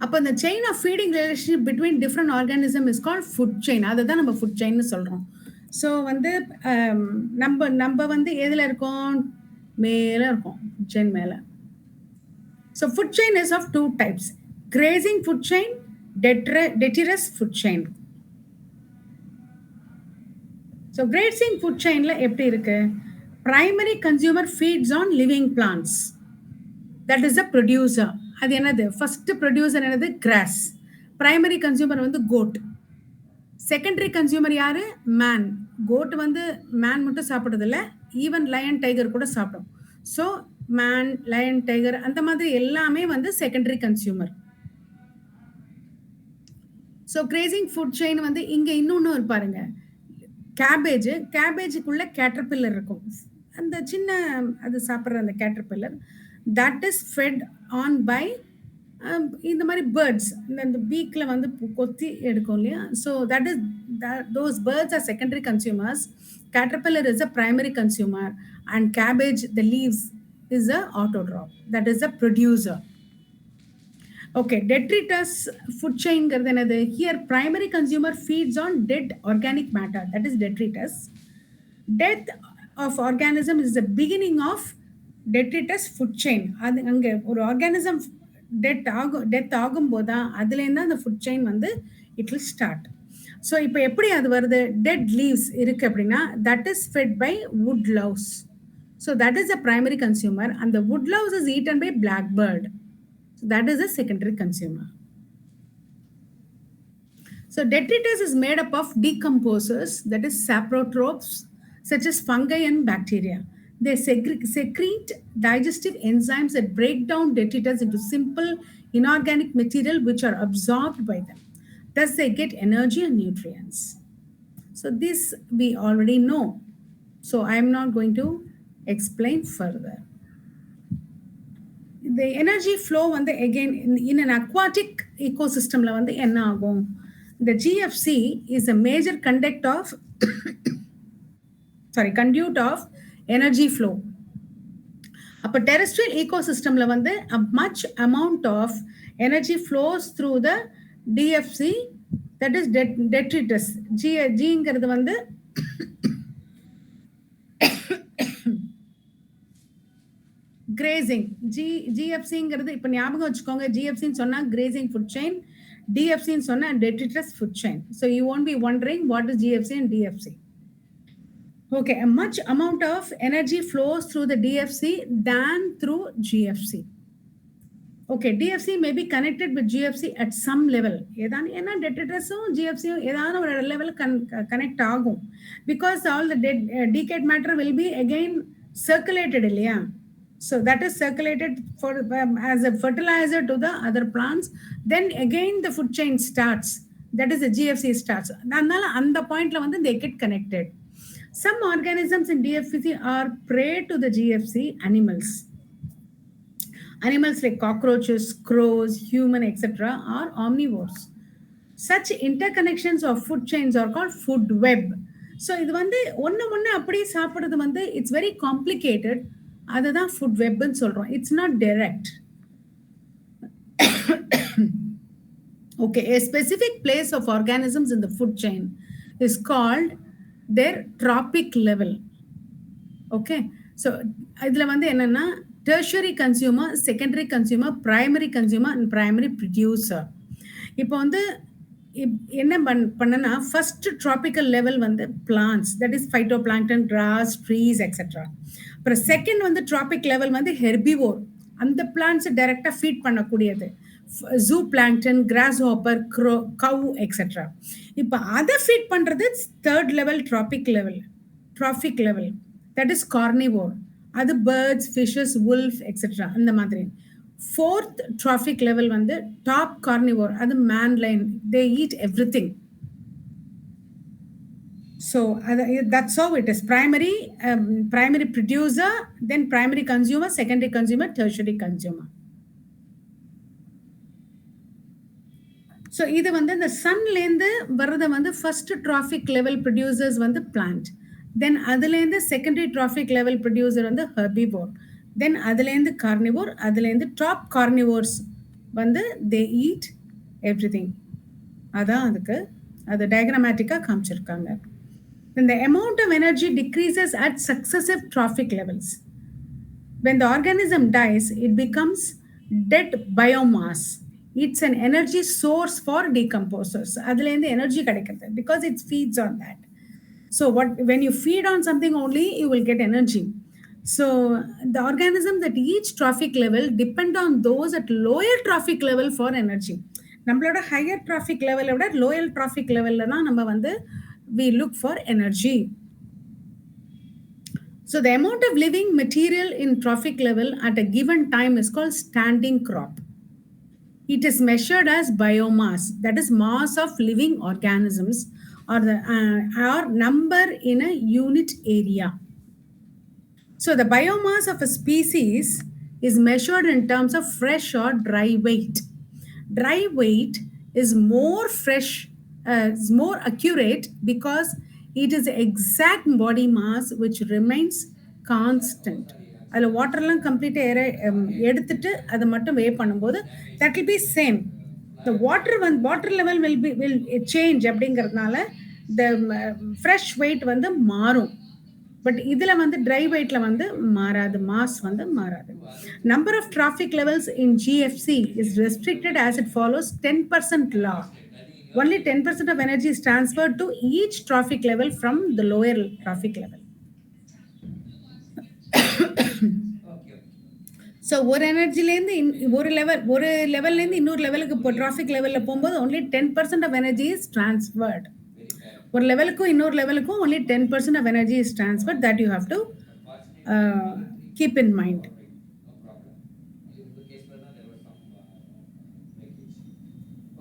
[SPEAKER 1] அப்போ இந்த chain of feeding relationship between different organism is called food chain. அதை தான் நம்ம ஃபுட் செயின்னு சொல்கிறோம். ஸோ வந்து நம்ம வந்து எதில் இருக்கோம்? மேலே இருக்கோம், ஃபுட் செயின் மேலே. So food chain is of 2 types: grazing food chain, detritus food chain. So grazing food chainல எப்படி இருக்கு? Primary consumer feeds on living plants, that is the producer. அது என்னது? ஃபர்ஸ்ட் ப்ரொடியூசர் என்னது? கிராஸ். பிரைமரி கன்சியூமர் வந்து code. Secondary consumer யாரு? Man. Code வந்து man மட்டும் சாப்பிட்றதில்ல, ஈவன் லயன் டைகர் கூட சாப்பிடும். ஸோ மேன், லயன், டைகர் அந்த மாதிரி எல்லாமே வந்து secondary consumer. So grazing food chain வந்து இங்கே இன்னொன்று பாருங்க, கேபேஜுக்குள்ள கேட்டர்பில்லர் இருக்கும். அந்த சின்ன அது சாப்பிட்ற அந்த caterpillar, that is fed on by இந்த மாதிரி பேர்ட்ஸ். இந்த பீக்கில் வந்து கொத்தி எடுக்கும் இல்லையா? So that is those birds are secondary consumers. Caterpillar is a primary consumer, and cabbage, the leaves, is a autotroph, that is a producer. Okay, detritus food chain என்னது? Here primary consumer feeds on dead organic matter, that is detritus. Death of organism is the beginning of detritus food chain. அது அங்கே ஒரு organism death ஆகும்போது தான் அதுலேருந்து அந்த food chain வந்து it will start. So இப்போ எப்படி அது வருது? டெட் லீவ்ஸ் இருக்குது அப்படின்னா that is fed by wood lice. So that is a primary consumer, and the wood louse is eaten by blackbird. So that is a secondary consumer. So detritus is made up of decomposers, that is saprotrophs, such as fungi and bacteria. They secrete digestive enzymes that break down detritus into simple inorganic material which are absorbed by them. Thus they get energy and nutrients. So this we already know. So I am not going to explain further. The energy flow வந்து again in an aquatic ecosystemல வந்து என்ன ஆகும்? The GFC is a major conduit of energy flow. அப்போ terrestrial ecosystemல வந்து a much amount of energy flows through the DFC, that is detritus. Gங்கிறது வந்து grazing. GFCங்கிறது இப்போ ஞாபகம் வச்சுக்கோங்க, GFCன்னு சொன்னா grazing food chain, DFCன்னு சொன்னா detritus food chain. So you won't be wondering what is GFC and DFC. Okay, a much amount of energy flows through the DFC than through GFC. Okay, DFC may be connected with GFC at some level. ஏன்னா detritusம் GFCயும் ஏதாவது ஒரு level connect ஆகும், because all the decayed matter will be again circulated இல்லையா? So that is circulated for as a fertilizer to the other plants. Then again the food chain starts, that is the GFC starts. அதனால அந்த பாயிண்ட்ல வந்து they get connected. Some organisms in DFC are prey to the GFC animals. Animals like cockroaches, crows, human, etc. are omnivores. Such interconnections of food chains are called food web. So இது வந்து ஒன்று அப்படியே சாப்பிட்றது வந்து it's very complicated. அதுதான் food வெப்னு சொல்கிறோம். It's not direct. Okay, a specific place of organisms in the food chain is called their trophic level. Okay, so இதில் வந்து என்னென்னா tertiary consumer, secondary consumer, primary consumer and primary producer. இப்போ வந்து என்ன பண்ணனா first tropical level வந்து plants, that is phytoplankton, grass, trees etcetera. அப்புறம் second வந்து ட்ராபிக் லெவல் வந்து ஹெர்பிவோர், அந்த பிளான்ட்ஸ் டைரக்டா ஃபீட் பண்ணக்கூடியது, zoo plankton, grasshopper, cow etcetera. இப்போ அதை ஃபீட் பண்றது third level trophic level, that is carnivore, அது பேர்ட்ஸ், ஃபிஷஸ், வுல்ஃப் எக்ஸெட்ரா அந்த மாதிரி. Fourth trophic level வந்து top carnivore, அது man lion, they eat everything. So that's how it is. Primary producer, then primary consumer, secondary consumer, tertiary consumer. So இது வந்து இந்த சன்லேருந்து வர்றதை வந்து ஃபர்ஸ்ட் ட்ராஃபிக் லெவல் ப்ரொடியூசர்ஸ் வந்து பிளான்ட், தென் அதுலேருந்து செகண்டரி ட்ராஃபிக் லெவல் ப்ரொடியூசர் வந்து herbivore, தென் அதுலேருந்து கார்னிவோர், அதுலேருந்து டாப் கார்னிவோர்ஸ் வந்து தே ஈட் எவ்ரி திங். அதான் அதுக்கு அது டயக்ராமேட்டிக்காக காமிச்சிருக்காங்க. The amount of energy decreases at successive trophic levels. When the organism dies, it becomes dead biomass. It's an energy source for decomposers. அதுலேருந்து energy கிடைக்கிறது because it feeds on that. So when you feed on something only, you will get energy. So the organism that each trophic level depend on those at lower trophic level for energy. நம்மளோட higher trophic level விட lower trophic levelல தான் நம்ம வந்து we look for energy. So the amount of living material in trophic level at a given time is called standing crop. It is measured as biomass, that is mass of living organisms, or number in a unit area. So the biomass of a species is measured in terms of fresh or dry weight. Dry weight is more fresh, is more accurate because it is the exact body mass which remains constant. அதில் வாட்டர்லாம் கம்ப்ளீட்டாக எடுத்துட்டு அதை மட்டும் வே பண்ணும்போது that will be same. The water level will change அப்படிங்கிறதுனால த fresh wait வந்து மாறும். But இதில் வந்து ட்ரை வெயிட்ல வந்து மாறாது, மாஸ் வந்து மாறாது. Number of trophic levels in GFC is restricted as it follows 10% law. Only 10% of energy is transferred to each traffic level from the lower traffic level. So ஒரு எனர்ஜிலேருந்து ஒரு லெவல்லேருந்து இன்னொரு லெவலுக்கு இப்போ டிராஃபிக் லெவலில் போகும்போது only 10% of energy is transferred. ஒரு லெவலுக்கும் இன்னொரு லெவலுக்கும் only 10% of energy is transferred. That you have to keep in mind.
[SPEAKER 2] No problem. In the case where there was some breakage.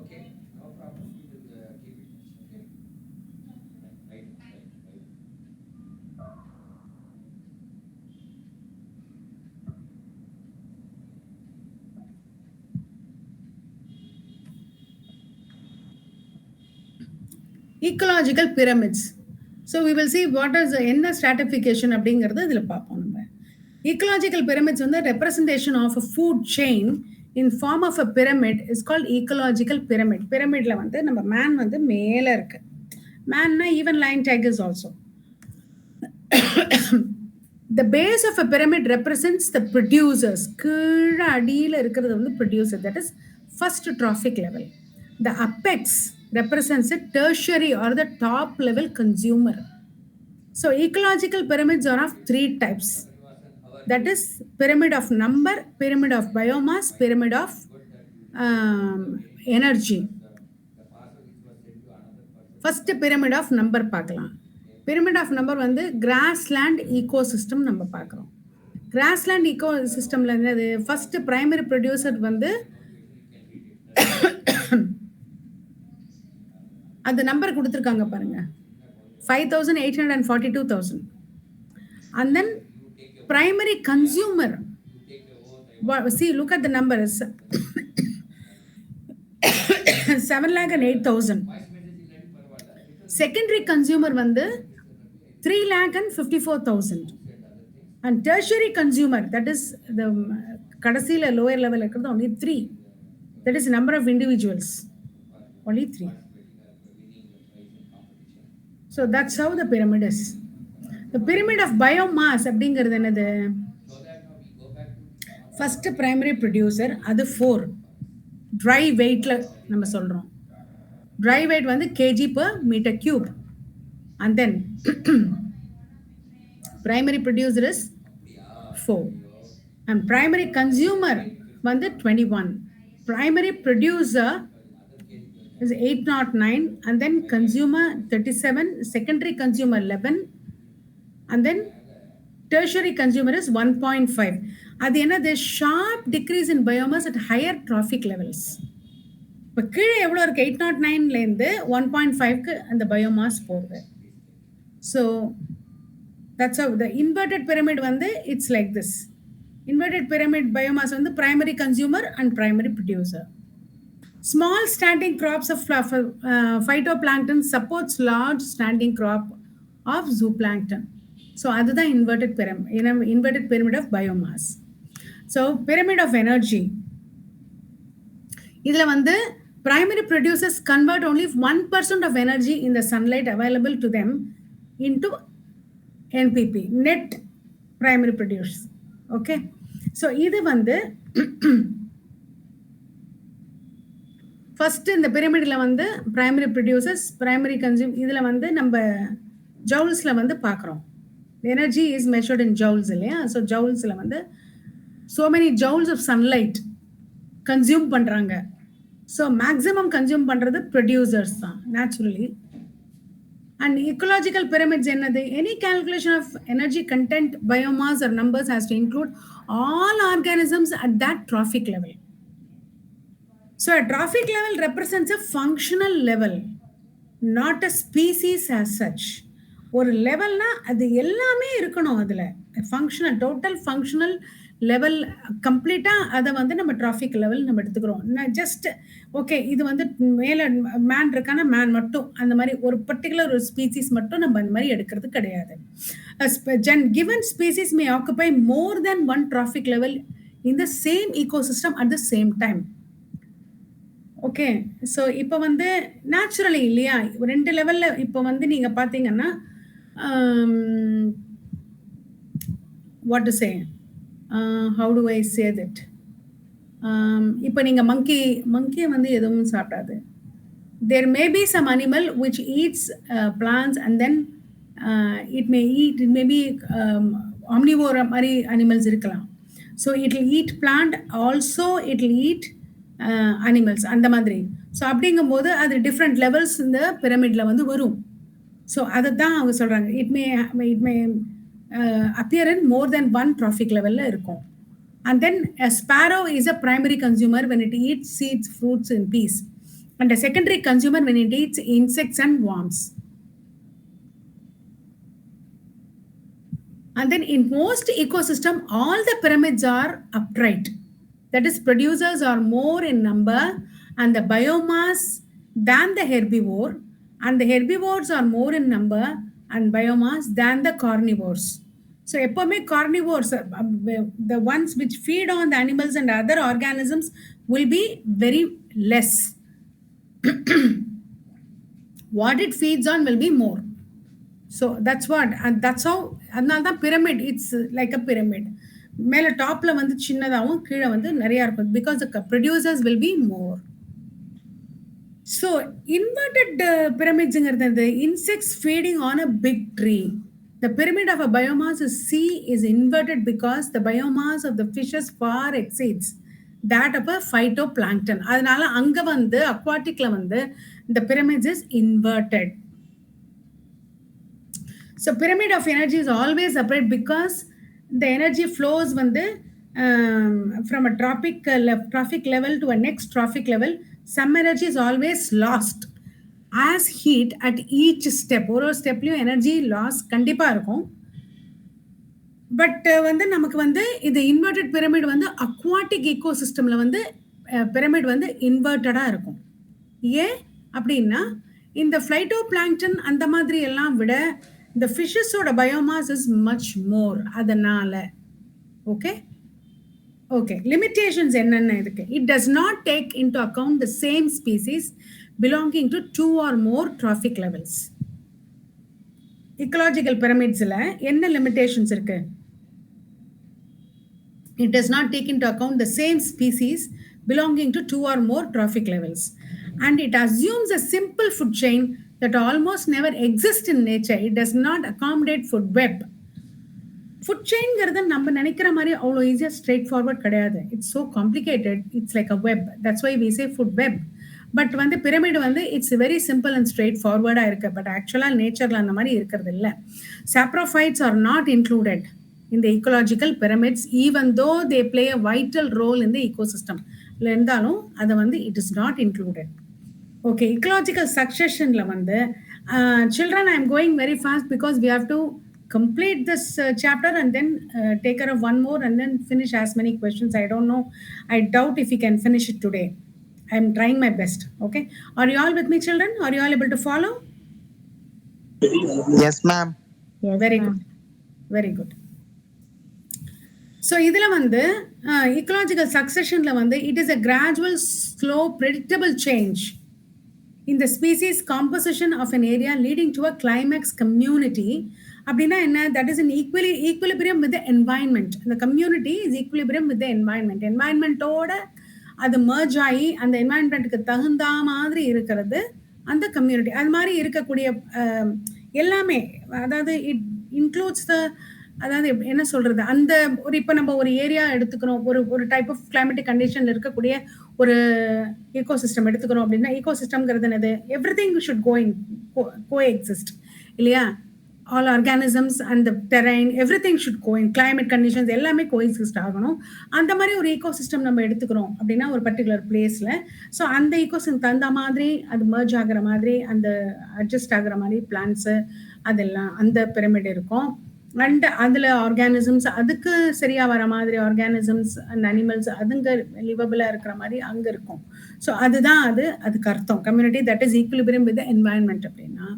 [SPEAKER 2] Okay, no problem. We will keep it. Okay. Right.
[SPEAKER 1] Ecological pyramids. So we will see what is என்ன stratification அப்படிங்கிறது இதில் பார்ப்போம். நம்ம ecological pyramids வந்து representation of a food chain in form of a pyramid is called ecological pyramid. pyramidல வந்து நம்ம man வந்து மேலே இருக்கு. மேன்னா even lion tigers also. The base of a pyramid represents the producers. கீழ அடியில் இருக்கிறது வந்து producer, that is first trophic level. The apex represents a tertiary or the top level consumer. So ecological pyramids are of three types. That is pyramid of number, pyramid of biomass, pyramid of energy. First pyramid of number பார்க்கலாம். pyramid of number வந்து grassland ecosystem நம்ம பார்க்குறோம். grassland ecosystemல என்னது, first primary producer வந்து அந்த number கொடுத்துருக்காங்க பாருங்க, 5,842,000. And then primary consumer, see, look at the numbers, 7,08,000. Secondary consumer வந்து 3,54,000. And tertiary consumer, that is the கடைசியில் lower level இருக்கிறது only 3. That is number of individuals, only 3. So that's how the pyramid is. The pyramid of biomass அப்படிங்கிறது என்னது, first primary producer, அது 4 try வெயிட்ல நம்ம சொல்றோம். Try wait வந்து kg per meter cube. And then primary producer is 4 and primary consumer வந்து 21. primary producer is 809 and then consumer 37, secondary consumer 11 and then tertiary consumer is 1.5. அது என்னது, sharp decrease in biomass at higher trophic levels. இப்போ கீழே எவ்வளோ இருக்கு, 809லேருந்து 1.5க்கு அந்த biomass போகுது. So that's how the inverted pyramid வந்து it's like this. Inverted pyramid biomass வந்து primary consumer and primary producer. Small standing crops of phytoplankton supports large standing crop of zooplankton. So அதுதான் inverted pyramid of biomass. So pyramid of energy. இதில் வந்து primary producers convert only 1% of energy in the sunlight available to them into NPP, net primary produce. Okay. So இது வந்து first இந்த பிரமிடில் வந்து primary producers primary consume இதில் வந்து நம்ம ஜவுல்ஸில் வந்து பார்க்குறோம். Energy is measured in joules இல்லையா? ஸோ ஜவுல்ஸில் வந்து so many joules of sunlight consume பண்ணுறாங்க. ஸோ மேக்ஸிமம் கன்சியூம் பண்ணுறது ப்ரொடியூசர்ஸ் தான் நேச்சுரலி. அண்ட் ecological pyramids என்னது? Any calculation of energy content, biomass or numbers has to include all organisms at that trophic level. So a trophic level represents a functional level, not a species as such. ஒரு லெவல்னா அது எல்லாமே இருக்கணும். அதில் functional total functional level கம்ப்ளீட்டாக அதை வந்து நம்ம traffic level நம்ம எடுத்துக்கிறோம். ஜஸ்ட் ஓகே இது வந்து மேலே மேன் இருக்கான மேன் மட்டும் அந்த மாதிரி ஒரு பர்டிகுலர் ஒரு ஸ்பீசிஸ் மட்டும் நம்ம அந்த மாதிரி எடுக்கிறது கிடையாது. Given species May occupy more then one traffic level in the same ecosystem at the same time. Okay. So இப்போ வந்து நேச்சுரலி இல்லையா, 2 லெவலில் இப்போ வந்து நீங்கள் பார்த்தீங்கன்னா what to say, how to I say that, இப்போ நீங்கள் மங்கியை வந்து எதுவும் சாப்பிடாது. there may be some animal which eats plants and then it may be omnivore மாதிரி animals இருக்கலாம். So it will eat plant also, it will eat animals அந்த மாதிரி. So அப்படிங்கும்போது அது டிஃப்ரெண்ட் லெவல்ஸ் இந்த பிரமிடில் வந்து வரும். ஸோ அதை தான் அவங்க சொல்கிறாங்க. It may appear in more then one traffic லெவலில் இருக்கும். And then sparrow is a primary consumer when it eats seeds, fruits in peace, and a secondary consumer when it eats insects and worms. And then in most ecosystem all the pyramids are upright. That is, producers are more in number and the biomass than the herbivore, and the herbivores are more in number and biomass than the carnivores. So எப்பவுமே carnivores, the ones which feed on the animals and other organisms, will be very less. What it feeds on will be more. So that's what, and that's how, அதனால தான் pyramid, it's like a pyramid. மேலே டாப்பில் வந்து சின்னதாகவும் கீழே வந்து நிறையா இருக்கும். Because the producers will be more. So inverted பிரமிட்ஸுங்கிறது insects feeding on a big tree. The pyramid of a biomass sea is inverted because the biomass of the fishes far exceeds that of a phytoplankton. அதனால அங்கே வந்து அக்வாட்டிக்கில் வந்து the pyramids is inverted. So pyramid of energy is always upright because the energy flows வந்து from a trophic level to a next trophic level. Some energy is always lost as heat at each step. ஒரு ஸ்டெப்லையும் energy loss கண்டிப்பாக இருக்கும். But வந்து நமக்கு வந்து இது inverted pyramid வந்து aquatic ஈகோசிஸ்டமில் வந்து பிரமிட் வந்து இன்வெர்டடாக இருக்கும். ஏன் அப்படின்னா இந்த ஃப்ளைட்டோ பிளாங்டன் அந்த மாதிரி எல்லாம் விட இந்த ஃபிஷஸோட பயோமாஸ் இஸ் மச் மோர். அதனால் ஓகே ஓகே லிமிட்டேஷன்ஸ் என்னென்ன இதுக்கு? It does not take into account the same species belonging to 2 or more trophic levels. Ecological பிரமிட்ஸில் என்ன லிமிட்டேஷன்ஸ் இருக்கு? It does not take into account the same species belonging to 2 or more trophic levels, and it assumes a simple food chain that almost never exists in nature. It does not accommodate food web. Food chain நம்ம நினைக்கிற மாதிரி அவ்வளோ ஈஸியாக straightforward கிடையாது. It's so complicated. It's like a web. That's why we say food web. But வந்து pyramid வந்து it's very simple and ஸ்ட்ரெயிட் ஃபார்வர்டாக இருக்குது. பட் ஆக்சுவலாக நேச்சரில் அந்த மாதிரி இருக்கிறது இல்லை. Saprophytes are not included in the ecological pyramids, even though they play a vital role in the ecosystem. இருந்தாலும் அது வந்து it is not included. Okay, ecological successionல வந்து children, I am going very fast because we have to complete this chapter and then take care of one more and then finish as many questions. I don't know. I doubt if we can finish it today. I am trying my best. Okay. Are you all with me, children? Are you all able to follow?
[SPEAKER 3] Yes, ma'am.
[SPEAKER 4] Yes,
[SPEAKER 1] Very good.
[SPEAKER 4] ma'am.
[SPEAKER 1] Very good. So இதில் வந்து ecological successionல வந்து it is a gradual, slow, predictable change in the species composition of an area leading to a climax community. அப்படின்னா என்ன? That is in equilibrium with the environment. The community is equilibrium with the environment. Environmentோட அது merge ஆகி அந்த environmentக்கு தகுந்த மாதிரி இருக்கிறது அந்த community. அது மாதிரி இருக்கக்கூடிய எல்லாமே, அதாவது இட் இன்க்ளூட்ஸ் த, அதாவது என்ன சொல்றது, அந்த ஒரு இப்போ நம்ம ஒரு ஏரியா எடுத்துக்கிறோம், ஒரு ஒரு டைப் ஆஃப் கிளைமேட்டிக் கண்டிஷன்ல இருக்கக்கூடிய ஒரு ஈகோசிஸ்டம் எடுத்துக்கிறோம் அப்படின்னா, ஈகோசிஸ்டம்ங்கிறது என்னது? Every thing should coexist இல்லையா? All organisms and terrain every thing should go in, climate conditions எல்லாமே கோ எக்ஸிஸ்ட் ஆகணும். அந்த மாதிரி ஒரு ஈகோசிஸ்டம் நம்ம எடுத்துக்கிறோம் அப்படின்னா ஒரு பர்டிகுலர் பிளேஸில், ஸோ அந்த ஈகோசிஸ்டம் தகுந்த மாதிரி அது மர்ஜ் ஆகிற மாதிரி, அந்த அட்ஜஸ்ட் ஆகிற மாதிரி பிளான்ஸு அதெல்லாம் அந்த பிரமிட் இருக்கும். அண்ட் அதில் ஆர்கானிசம்ஸ் அதுக்கு சரியாக வர மாதிரி ஆர்கானிசம்ஸ் அண்ட் அனிமல்ஸ் அதுங்க லிவபிளாக இருக்கிற மாதிரி அங்கே இருக்கும். ஸோ அதுதான் அதுக்கு அர்த்தம் community that is equilibrium with environment அப்படின்னா.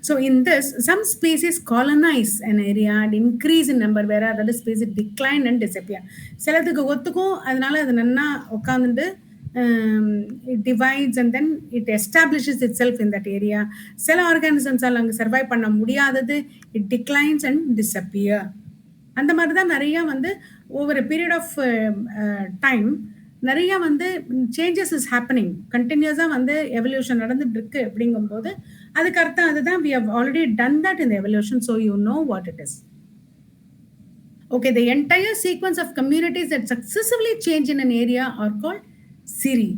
[SPEAKER 1] So in this some species colonise an area and increase in number, வேற அதோட ஸ்பீசிஸ் டிக்ளைன் அண்ட் டிசப்பியர். சிலதுக்கு ஒத்துக்கும், அதனால அது நல்லா உட்காந்துட்டு it divides and then it establishes itself in that area. சில ஆர்கானிசம்ஸ் அங்கே சர்வை பண்ண முடியாதது, it declines and disappear. அந்த மாதிரி தான் நிறைய வந்து ஓவர் பீரியட் ஆஃப் டைம் நிறைய வந்து சேஞ்சஸ் இஸ் ஹேப்பனிங், கண்டினியூஸாக வந்து எவல்யூஷன் நடந்துட்டு இருக்கு. அப்படிங்கும்போது அதுக்கு அர்த்தம் அதுதான், we have already done that in the evolution, so you know what it is. Okay, the entire sequence of communities that successively change in an area are called சிரி.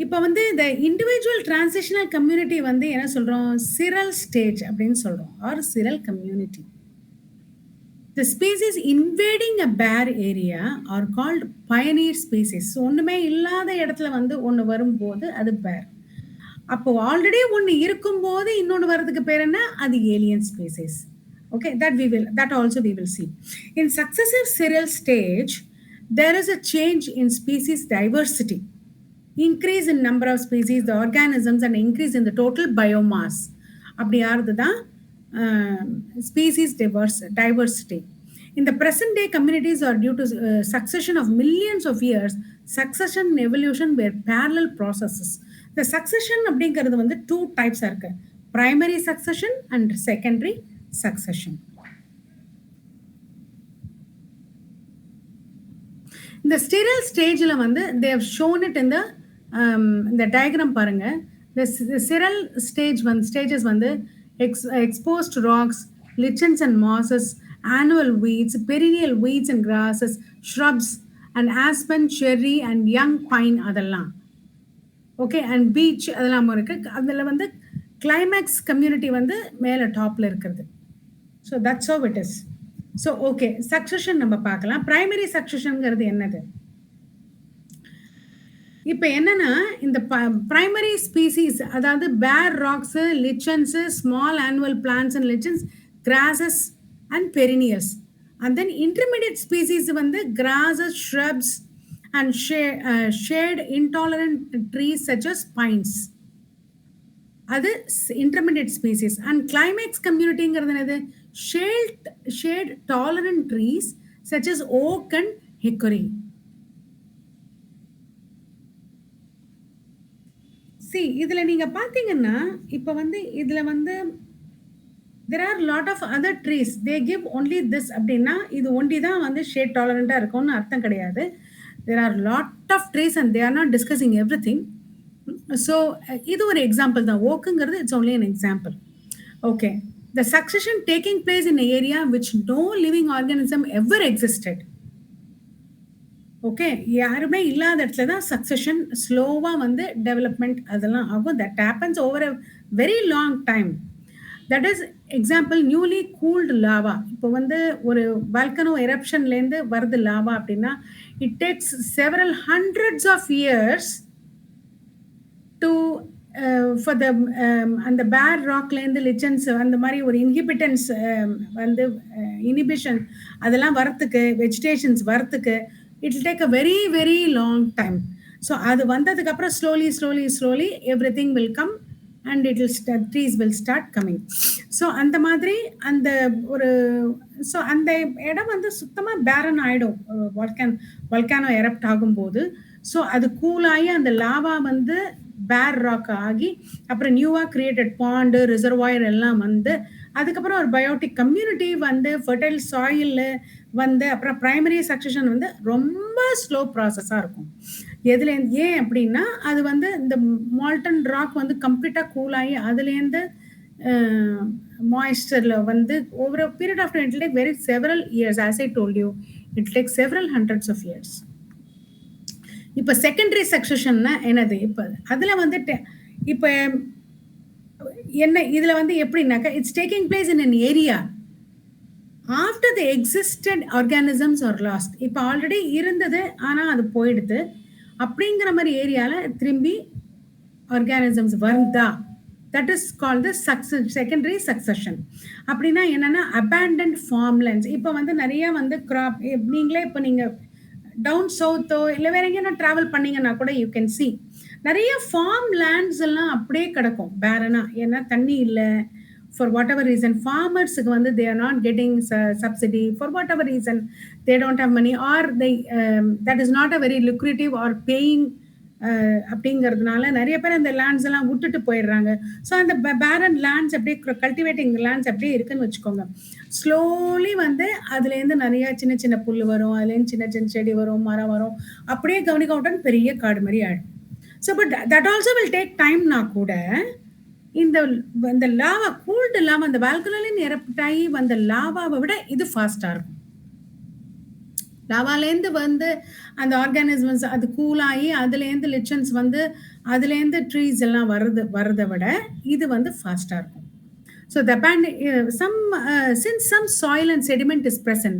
[SPEAKER 1] இப்போ வந்து இந்த இண்டிவிஜுவல் டிரான்சிஷனல் கம்யூனிட்டி வந்து என்ன சொல்கிறோம்? சிரல் stage அப்படின்னு சொல்கிறோம், or seral community. The species invading a bare area are called pioneer species. ஒன்றுமே இல்லாத இடத்துல வந்து ஒன்று வரும்போது அது பேர். அப்போ ஆல்ரெடி ஒன்று இருக்கும்போது இன்னொன்று வர்றதுக்கு பேர் என்ன? அது alien species. Okay, that also we will see. In successive serial stage, there is a change in species diversity, increase in number of species, the organisms, and increase in the total biomass. அப்படி ஆறுது தான் species diversity. In the present day, communities are due to succession of millions of years. Succession and evolution were parallel processes. The succession அப்படிங்கிறது வந்து two types இருக்கு, primary succession and secondary succession. இந்த sterile stageல வந்து they have shown it in the diagram பாருங்க. The sterile stage stages வந்து exposed rocks, lichens and mosses, annual weeds, perennial weeds and grasses, shrubs and aspen, cherry and young pine அதெல்லாம். Okay, and beach அதெல்லாம் இருக்கு. அதில் வந்து climax community வந்து மேலே டாப்பில் இருக்கிறது. So that's how it is. So okay, succession நம்ம பார்க்கலாம். பிரைமரி சக்சஷன்ங்கிறது என்னது? இப்போ என்னன்னா, இந்த பிரைமரி ஸ்பீசிஸ், அதாவது bare rocks, lichens, small annual plants and lichens, grasses and perennials. And then intermediate species வந்து grasses, shrubs and shade intolerant trees such as pines. அது intermediate species. And climax community ங்கிறது என்னது? Shade tolerant trees such as oak and hickory. See, இதில் நீங்கள் பார்த்தீங்கன்னா இப்போ வந்து இதில் வந்து there are lot of other trees, they give only this அப்படின்னா இது ஒண்டி தான் வந்து ஷேட் டாலரண்ட்டாக இருக்கும்னு அர்த்தம் கிடையாது. There are lot of trees and they are not discussing everything. So இது ஒரு எக்ஸாம்பிள் தான். ஓக்குங்கிறது it's only an example. Okay, the succession taking place in an area which no living organism ever existed. Okay, யாருமே இல்லாத இடத்துல தான் succession ஸ்லோவாக வந்து development அதெல்லாம் ஆகும். That happens over a very long time. That is example newly cooled lava. இப்போ வந்து ஒரு வால்கனோ எரப்ஷன்லேருந்து வருது லாவா அப்படின்னா it takes several hundreds of years to for the அந்த பேர் ராக்லேருந்து லிச்சன்ஸ் அந்த மாதிரி ஒரு இன்ஹிபிட்டன்ஸ் வந்து இனிபிஷன் அதெல்லாம் வரத்துக்கு வெஜிடேஷன்ஸ் வரத்துக்கு it will take a very very long time. So அது வந்ததுக்கப்புறம் slowly slowly slowly every thing will come and it will trees will start coming. So அந்த மாதிரி அந்த ஒரு ஸோ அந்த இடம் வந்து சுத்தமாக பேரன் ஆகிடும் வல்கானோ எரப்ட் ஆகும்போது. ஸோ அது கூலாகி அந்த லாவா வந்து பேர் ராக் ஆகி அப்புறம் நியூவாக கிரியேட்டட் பாண்டு ரிசர்வாயர் எல்லாம் வந்து அதுக்கப்புறம் ஒரு பயோட்டிக் கம்யூனிட்டி வந்து ஃபர்டைல் சாயில் வந்து அப்புறம் ப்ரைமரி சக்சஷன் வந்து ரொம்ப ஸ்லோ ப்ராசஸாக இருக்கும். எதுல ஏன் அப்படின்னா அது வந்து இந்த மால்டன் ராக் வந்து கம்ப்ளீட்டாக கூலாகி அதுலேருந்து மாய்ஸ்டரில் வந்து over period of time it take very several years. As I told you it take several hundreds of years. இப்போ செகண்டரி சக்சஷன்னா என்னது? இப்போ அதில் வந்துட்டு இப்போ என்ன இதில் வந்து எப்படின்னாக்கா it's taking place in an area after the existed organisms are lost. இப்போ ஆல்ரெடி இருந்தது ஆனால் அது போயிடுது அப்படிங்கிற மாதிரி ஏரியாவில் திரும்பி ஆர்கானிசம்ஸ் வருதா, that is called the secondary succession. அப்படின்னா என்னன்னா அபேண்டன்ட் ஃபார்ம்லேண்ட்ஸ். இப்போ வந்து நிறைய வந்து கிராப் நீங்களே இப்போ நீங்கள் டவுன் சவுத்தோ இல்லை வேற எங்கேயா ட்ராவல் பண்ணீங்கன்னா கூட யூ கேன் சி நிறைய ஃபார்ம் லேண்ட்ஸ் எல்லாம் அப்படியே கிடக்கும் பேரனா. ஏன்னா தண்ணி இல்லை, for whatever reason farmers வந்து they are not getting subsidy for whatever reason, they don't have money or they that is not a very lucrative or paying அப்படிங்கிறதுனால நிறைய பேர் அந்த லேண்ட்ஸ் எல்லாம் விட்டுட்டு போயிடுறாங்க. ஸோ அந்த பேரன் லேண்ட்ஸ் அப்படியே கல்டிவேட்டிங் லேண்ட்ஸ் அப்படியே இருக்குன்னு வச்சுக்கோங்க. ஸ்லோலி வந்து அதுலேருந்து நிறைய சின்ன சின்ன புல் வரும், அதுலேருந்து சின்ன சின்ன செடி வரும், மரம் வரும், அப்படியே கவனிக்க விட்டோன்னு பெரிய காடு மாதிரி ஆயிடும். So but that also will take டைம்னா கூட இந்த இந்த லாவா கூல்டு லாவா அந்த வால்கனோலின் எரப்டாகி வந்த லாவாவை விட இது ஃபாஸ்ட்டாக இருக்கும். லாவாலேருந்து வந்து அந்த ஆர்கானிசம்ஸ் அது கூலாகி அதுலேருந்து லிச்சன்ஸ் வந்து அதுலேருந்து ட்ரீஸ் எல்லாம் வர்றதை விட இது வந்து ஃபாஸ்ட்டாக இருக்கும். So the since some soil and sediment is present,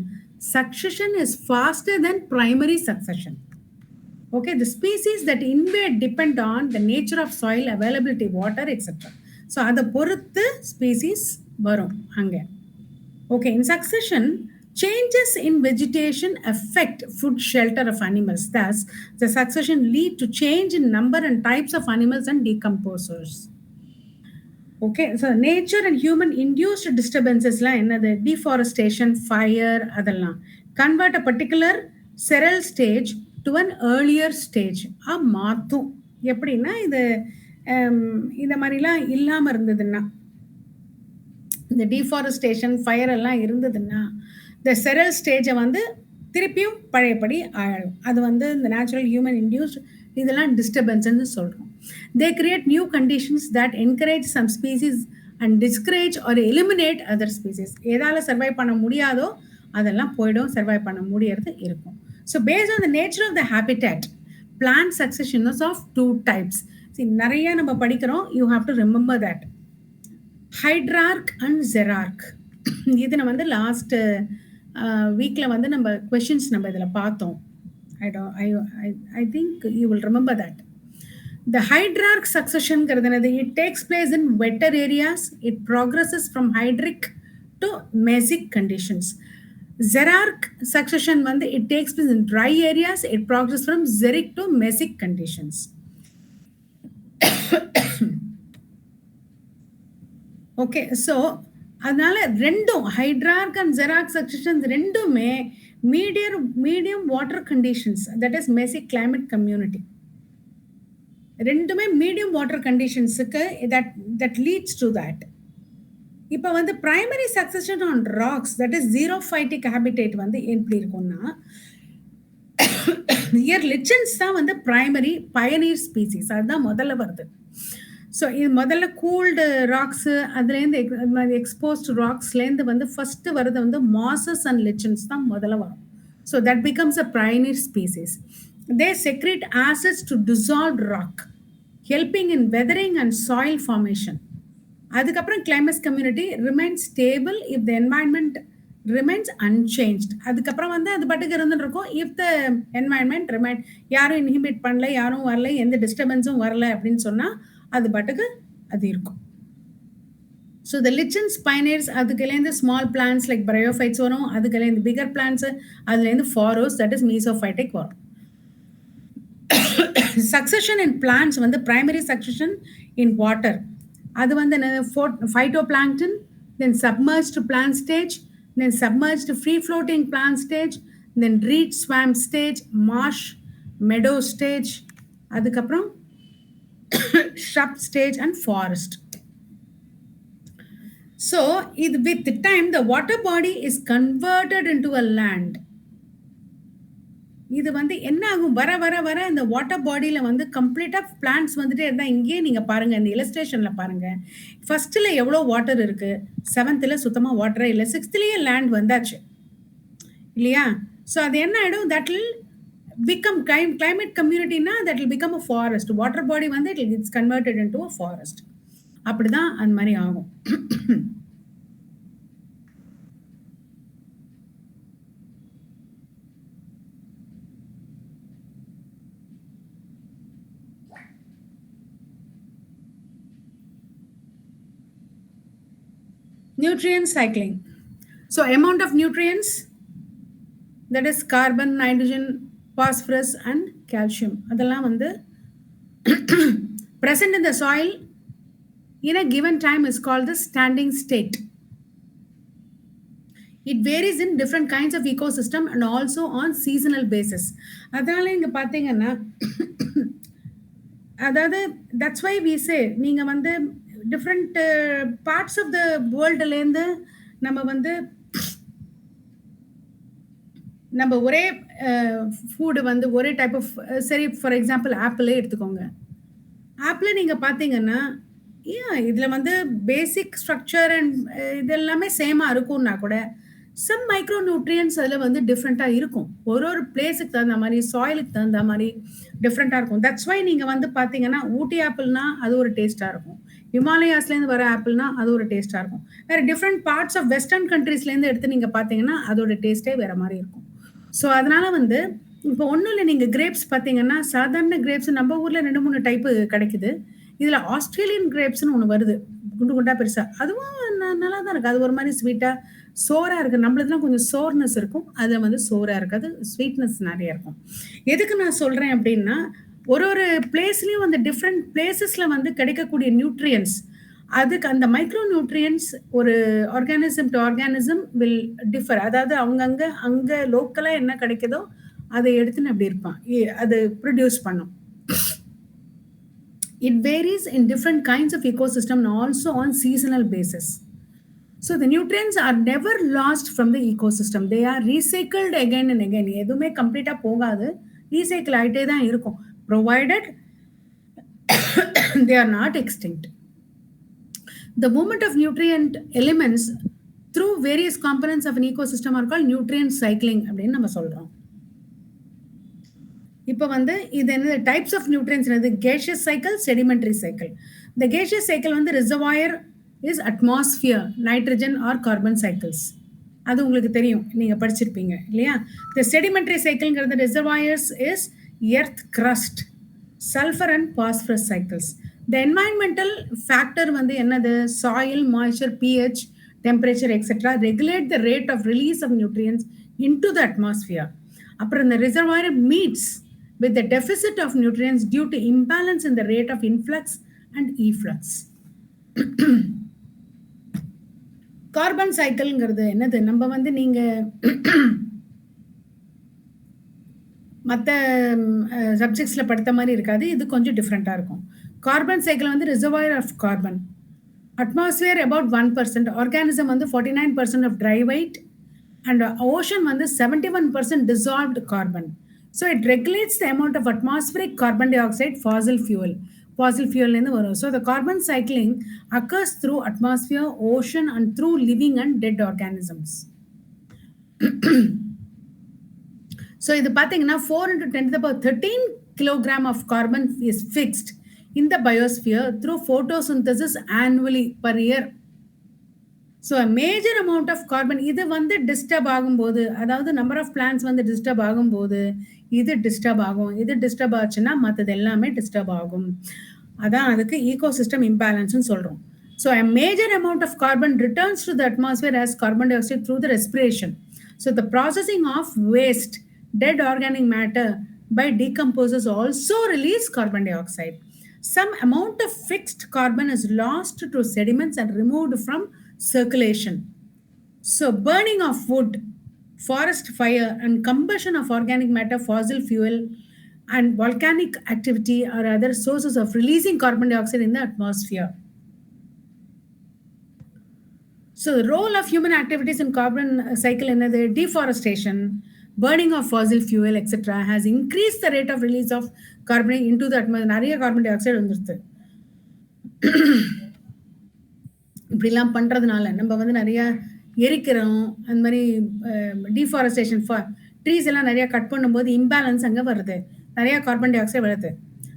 [SPEAKER 1] succession is faster than primary succession. Okay, the species that invade depend on the nature of soil, availability, water, etc. So அதை பொறுத்து species வரும் அங்கே. Okay, in succession, changes in vegetation affect food shelter of animals. Thus, the succession lead to change in number and types of animals and decomposers. Okay, so nature and human induced disturbances la enadhu deforestation, fire adallam convert a particular seral stage to an earlier stage a maathu. எப்படின்னா இது இந்த மாதிரிலாம் இல்லாமல் இருந்ததுன்னா, இந்த deforestation fire எல்லாம் இருந்ததுன்னா இந்த செரல் ஸ்டேஜை வந்து திருப்பியும் பழையபடி ஆயிடும். அது வந்து இந்த நேச்சுரல் ஹியூமன் இன்டியூஸ்ட் இதெல்லாம் டிஸ்டர்பன்ஸ்ன்னு சொல்கிறோம். They create new conditions that encourage some species and discourage or eliminate other species. எதால் சர்வைவ் பண்ண முடியாதோ அதெல்லாம் போயிடும், சர்வைவ் பண்ண முடியறது இருக்கும். So based on the nature of the habitat, plant succession is of 2 types. நிறைய நம்ம படிக்கிறோம், you have to remember that. Hydrarch and xerarch. இது நம்ம வந்து லாஸ்ட் வீக்கில் வந்து நம்ம கொஷின்ஸ் நம்ம இதில் பார்த்தோம். I think you will remember that. The hydrarch succession it takes place in wetter areas. It progresses from hydric to mesic conditions. Xerarch succession it takes place in dry areas. It progresses from xeric to mesic conditions. Okay, so அதனால ரெண்டும் ஹைட்ரார்க் and xerarch successions ரெண்டுமே medium water conditions, that is mesic climate community. ரெண்டுமே medium water கண்டிஷன்ஸுக்கு that leads to that. இப்போ வந்து primary succession on rocks, that is xerophytic habitat வந்து எப்படி இருக்கும்னா, இயர் லிச்சன்ஸ் தான் வந்து பிரைமரி பயனீர் ஸ்பீசிஸ், அதுதான் முதல்ல வருது. ஸோ இது முதல்ல கூல்டு ராக்ஸு அதுலேருந்து எக்ஸ்போஸ்டு ராக்ஸ்லேருந்து வந்து ஃபஸ்ட்டு வரது வந்து மாசஸ் அண்ட் லிச்சன்ஸ் தான் முதல்ல வரும். So that becomes a pioneer species. They secrete acids to dissolve rock, helping in weathering and soil formation. அதுக்கப்புறம் climate community remains stable if the environment remains unchanged. அதுக்கப்புறம் வந்து அது பாட்டுக்கு இருந்துட்டு இருக்கும். இஃப் த என்வாயன்மெண்ட் ரிமைன், யாரும் inhibit பண்ணல, யாரும் வரல, எந்த டிஸ்டர்பன்ஸும் வரல அப்படின்னு சொன்னால் அது பாட்டுக்கு அது இருக்கும். ஸோ த லிச்சன்ஸ் பைனேர்ஸ் அதுக்குலேருந்து ஸ்மால் பிளான்ஸ் லைக் பயோஃபைட்ஸ் வரும், அதுக்குலேருந்து பிகர் பிளான்ஸ், அதுலேருந்து ஃபாரோஸ் தட் இஸ் மீசோஃபைட்டிக் வரும். சக்சஷன் இன் பிளான்ஸ் வந்து பிரைமரி சக்சஷன் இன் வாட்டர், அது வந்து phytoplankton, then submerged plant stage, then submerged free floating plant stage, then reed swamp stage, marsh meadow stage, அதுக்கப்புறம் shrub stage and forest. So with the time the water body is converted into a land. இது வந்து என்ன ஆகும், வர வர வர இந்த water பாடியில வந்து கம்ப்ளீட்டா பிளான்ட்ஸ் வந்துட்டே இருந்தா, இங்கேயே நீங்க பாருங்க இந்த இல்லஸ்ட்ரேஷன்ல பாருங்க, ஃபர்ஸ்ட்ல எவ்வளோ வாட்டர் இருக்கு, செவன்த்ல சுத்தமா வாட்டரே இல்லை, சிக்ஸ்த்லயே லேண்ட் வந்தாச்சு இல்லையா? ஸோ அது என்ன ஆயிடும், that will become climate community na, that will become a forest. Water body வந்து it's converted into a forest. அப்படிதான் அந்த மாதிரி ஆகும். Nutrient cycling. So amount of nutrients, that is carbon, nitrogen, phosphorus and calcium, அதெல்லாம் வந்து present in the soil in a given time is called the standing state. It varies in different kinds of ecosystem and also on seasonal basis. அதனால இங்க பாத்தீங்கன்னா அதாவது that's why we சே, நீங்க வந்து different parts of the வேர்ல்டுலேருந்து நம்ம வந்து நம்ம ஒரே ஃபுட்டு வந்து ஒரே டைப் ஆஃப், சரி ஃபார் எக்ஸாம்பிள் ஆப்பிளே எடுத்துக்கோங்க. ஆப்பிள் நீங்கள் பார்த்தீங்கன்னா ஏன் இதில் வந்து பேசிக் ஸ்ட்ரக்சர் அண்ட் இது எல்லாமே சேமாக இருக்கும்னா கூட சம் மைக்ரோ நியூட்ரியன்ஸ் அதில் வந்து டிஃப்ரெண்ட்டாக இருக்கும். ஒரு ஒரு பிளேஸுக்கு தகுந்த மாதிரி, சாயிலுக்கு தகுந்த மாதிரி டிஃப்ரெண்ட்டாக இருக்கும். தட்ஸ் வை நீங்கள் வந்து பார்த்தீங்கன்னா ஊட்டி ஆப்பிள்னா அது ஒரு டேஸ்ட்டாக இருக்கும், ஹிமாலயாஸ்லேருந்து வர ஆப்பிள்னா அது ஒரு டேஸ்ட்டாக இருக்கும், வேறு டிஃப்ரெண்ட் பார்ட்ஸ் ஆஃப் வெஸ்டர்ன் கண்ட்ரீஸ்லேருந்து எடுத்து நீங்கள் பார்த்தீங்கன்னா அதோட டேஸ்ட்டே வேறு மாதிரி இருக்கும். ஸோ அதனால வந்து இப்போ ஒன்றும் இல்லை, நீங்கள் கிரேப்ஸ் பார்த்தீங்கன்னா சாதாரண கிரேப்ஸ் நம்ம ஊரில் 2-3 டைப்பு கிடைக்குது. இதில் ஆஸ்திரேலியன் கிரேப்ஸ்னு ஒன்று வருது, குண்டு குண்டா பெருசாக, அதுவும் நல்லா தான் இருக்குது. அது ஒரு மாதிரி ஸ்வீட்டாக சோராக இருக்குது. நம்மளதுலாம் கொஞ்சம் சோர்னஸ் இருக்கும், அதில் வந்து சோராக இருக்காது, ஸ்வீட்னஸ் நிறைய இருக்கும். எதுக்கு நான் சொல்கிறேன் அப்படின்னா, ஒரு ஒரு பிளேஸ்லேயும் அந்த டிஃப்ரெண்ட் பிளேசஸில் வந்து கிடைக்கக்கூடிய நியூட்ரியன்ஸ், அதுக்கு அந்த மைக்ரோ நியூட்ரியன்ஸ் ஒரு organism to organism will differ. அதாவது அவங்கங்க அங்கே லோக்கலாக என்ன கிடைக்குதோ அதை எடுத்துன்னு அப்படி இருப்பான், அது ப்ரொடியூஸ் பண்ணும். It varies in different kinds of ecosystem and also on seasonal basis. So the nutrients are never lost from the ecosystem. They are recycled again and again. எதுவுமே கம்ப்ளீட்டாக போகாது, ரீசைக்கிள் ஆகிட்டே தான் இருக்கும், provided they are not extinct. The movement of nutrient elements through various components of an ecosystem are called nutrient cycling அப்படின்னு நம்ம சொல்கிறோம். இப்போ வந்து இது என்ன டைப்ஸ் ஆஃப் நியூட்ரியன்ஸ் என்னது, கேஷியஸ் சைக்கிள், செடிமெண்ட்ரி சைக்கிள். இந்த கேஷியஸ் சைக்கிள் வந்து reservoir is atmosphere, nitrogen or carbon cycles, அது உங்களுக்கு தெரியும், நீங்கள் படிச்சிருப்பீங்க இல்லையா? இந்த செடிமெண்ட்ரி சைக்கிள்ங்கிறது reservoirs is earth crust, sulphur and phosphorus cycles. இந்த என்வாயன்மெண்டல் ஃபேக்டர் வந்து என்னது, soil, moisture, pH, temperature etcetera regulate the rate of release of nutrients into the atmosphere. அப்புறம் இந்த reservoir meets with the deficit of nutrients due to imbalance in the rate of influx and efflux. Carbon சைக்கிள்ங்கிறது என்னது, நம்ம வந்து நீங்க மற்ற சப்ஜெக்ட்ஸில் படித்த மாதிரி இருக்காது, இது கொஞ்சம் டிஃப்ரெண்ட்டாக இருக்கும். கார்பன் சைக்கிள் வந்து reservoir of carbon, atmosphere about 1%, organism வந்து 49% of dry weight, and ocean வந்து 71% dissolved carbon. So it regulates the amount of atmospheric carbon dioxide, fossil fuel லேருந்து வரும். So the carbon cycling occurs through atmosphere, ocean and through living and dead organisms. So இது பார்த்தீங்கன்னா 4 into 10 to the power 13 kilogram of carbon is fixed in the biosphere through photosynthesis annually per year. So major amount of carbon இது வந்து disturb ஆகும்போது, அதாவது number of plants வந்து disturb ஆகும்போது இது disturb ஆகும், இது டிஸ்டர்ப் ஆச்சுன்னா மற்றது எல்லாமே டிஸ்டர்ப் ஆகும். அதான் அதுக்கு ecosystem imbalance ன்னு சொல்றோம். So a major amount of carbon returns to the atmosphere as carbon dioxide through the respiration. So the processing of waste, dead organic matter by decomposers also release carbon dioxide. Some amount of fixed carbon is lost to sediments and removed from circulation. So, burning of wood, forest fire, and combustion of organic matter, fossil fuel, and volcanic activity are other sources of releasing carbon dioxide in the atmosphere. So, the role of human activities in carbon cycle in the deforestation, burning of fossil fuel, etc., has increased the rate of release of carbon into the atmosphere. நிறைய carbon dioxide வந்துருது. இப்படிலாம் பண்ணுறதுனால நம்ம வந்து நிறையா எரிக்கிறோம் அந்த மாதிரி deforestation trees எல்லாம் நிறையா கட் பண்ணும்போது இம்பேலன்ஸ் அங்கே வருது நிறையா கார்பன் டை ஆக்சைடு வருது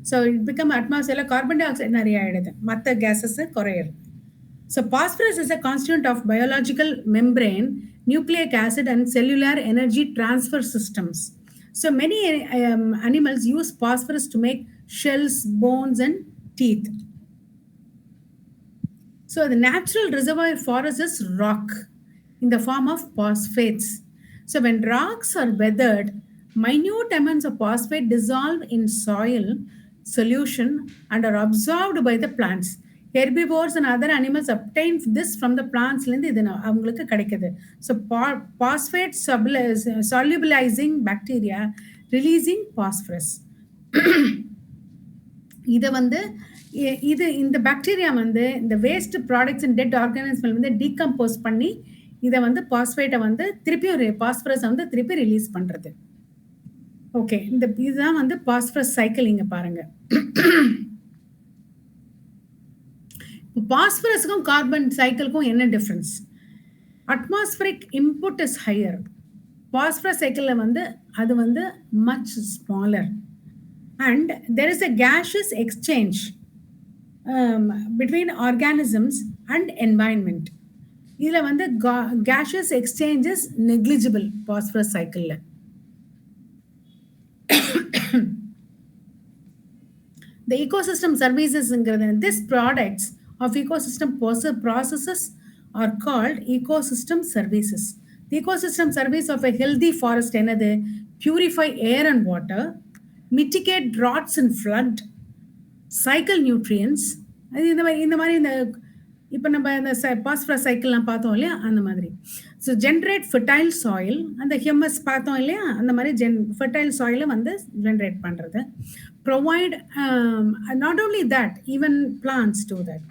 [SPEAKER 1] ஸோ இட் பிகம் அட்மாஸ்பியரில் கார்பன் டை ஆக்சைடு நிறைய ஆகிடுது மற்ற கேஸஸ் குறையிறது so phosphorus is a constituent of biological membrane nucleic acid and cellular energy transfer systems so many animals use phosphorus to make shells bones and teeth. So the natural reservoir for us is rock in the form of phosphates. So when rocks are weathered, minute amounts of phosphate dissolve in soil solution and are absorbed by the plants. Herbivores and other animals obtain this from the plants. So phosphate solubilizing bacteria releasing phosphorus. இதை வந்து இந்த bacteria வந்து இந்த waste products and dead organism வந்து decompose பண்ணி இதை வந்து பாஸ்பேட்டை வந்து திருப்பியும் பாஸ்பரஸை வந்து திருப்பி ரிலீஸ் பண்ணுறது. ஓகே, இதுதான் வந்து பாஸ்பரஸ் சைக்கிள். இங்கே பாருங்க, பாஸ்பரஸுக்கும் கார்பன் சைக்கிளுக்கும் என்ன difference? Atmospheric input is higher. Phosphorus சைக்கிளில் வந்து அது வந்து much smaller and there is a gaseous exchange between organisms and environment. இதில் வந்து gaseous exchange is negligible phosphorus cycle. The ecosystem services, this products of ecosystem processes are called ecosystem services. The ecosystem service of a healthy forest என்னது? Purify air and water, mitigate droughts and flood, cycle nutrients. இந்த மாதிரி இந்த இப்போ நம்ம இந்த phosphorus சைக்கிள்லாம் பார்த்தோம் இல்லையா, அந்த மாதிரி. ஸோ ஜென்ரேட் ஃபெர்டைல் சாயில், அந்த ஹியூமஸ் பார்த்தோம் இல்லையா, அந்த மாதிரி ஃபெர்டைல் சாயிலை வந்து ஜென்ரேட் பண்ணுறது. Provide not only that, even plants do that.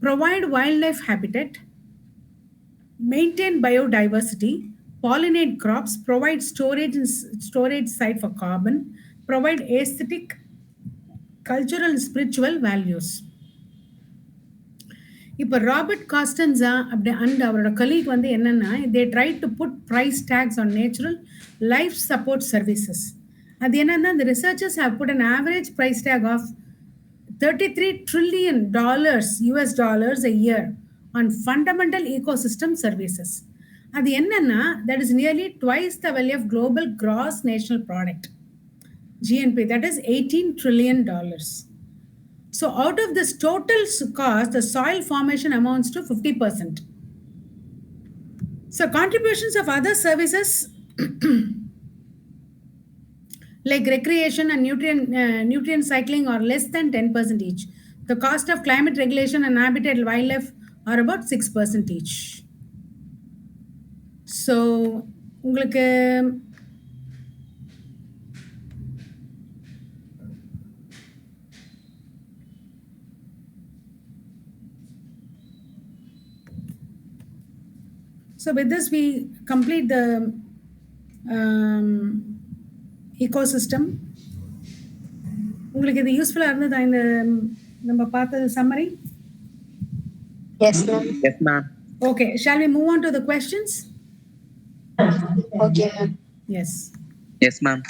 [SPEAKER 1] Provide wild life habitat, maintain biodiversity, pollinate crops, provide storage site for carbon, provide aesthetic, cultural and spiritual values. இப்போ Robert Costanza அப்படி and அவரோட colleague வந்து என்னென்னா, they try to put price tags on natural life support services. அது என்னென்னா, the researchers have put an average price tag of $33 trillion US dollars a year on fundamental ecosystem services. அது என்னன்னா, that is nearly twice the value of global gross national product, GNP, that is $18 trillion. So out of this total cost, the soil formation amounts to 50%. So contributions of other services like recreation and nutrient cycling are less than 10% each. The cost of climate regulation and habitat wildlife are about 6% each. So உங்களுக்கு so with this we complete the ecosystem. உங்களுக்கு இது யூஸ்ஃபுல்லா இருந்ததா இந்த நம்ம பார்த்தது summary?
[SPEAKER 3] Yes, ma'am.
[SPEAKER 4] Yes, ma'am.
[SPEAKER 1] Okay, shall we move on to the questions?
[SPEAKER 3] Okay, ma'am.
[SPEAKER 1] Yes.
[SPEAKER 4] Yes, ma'am.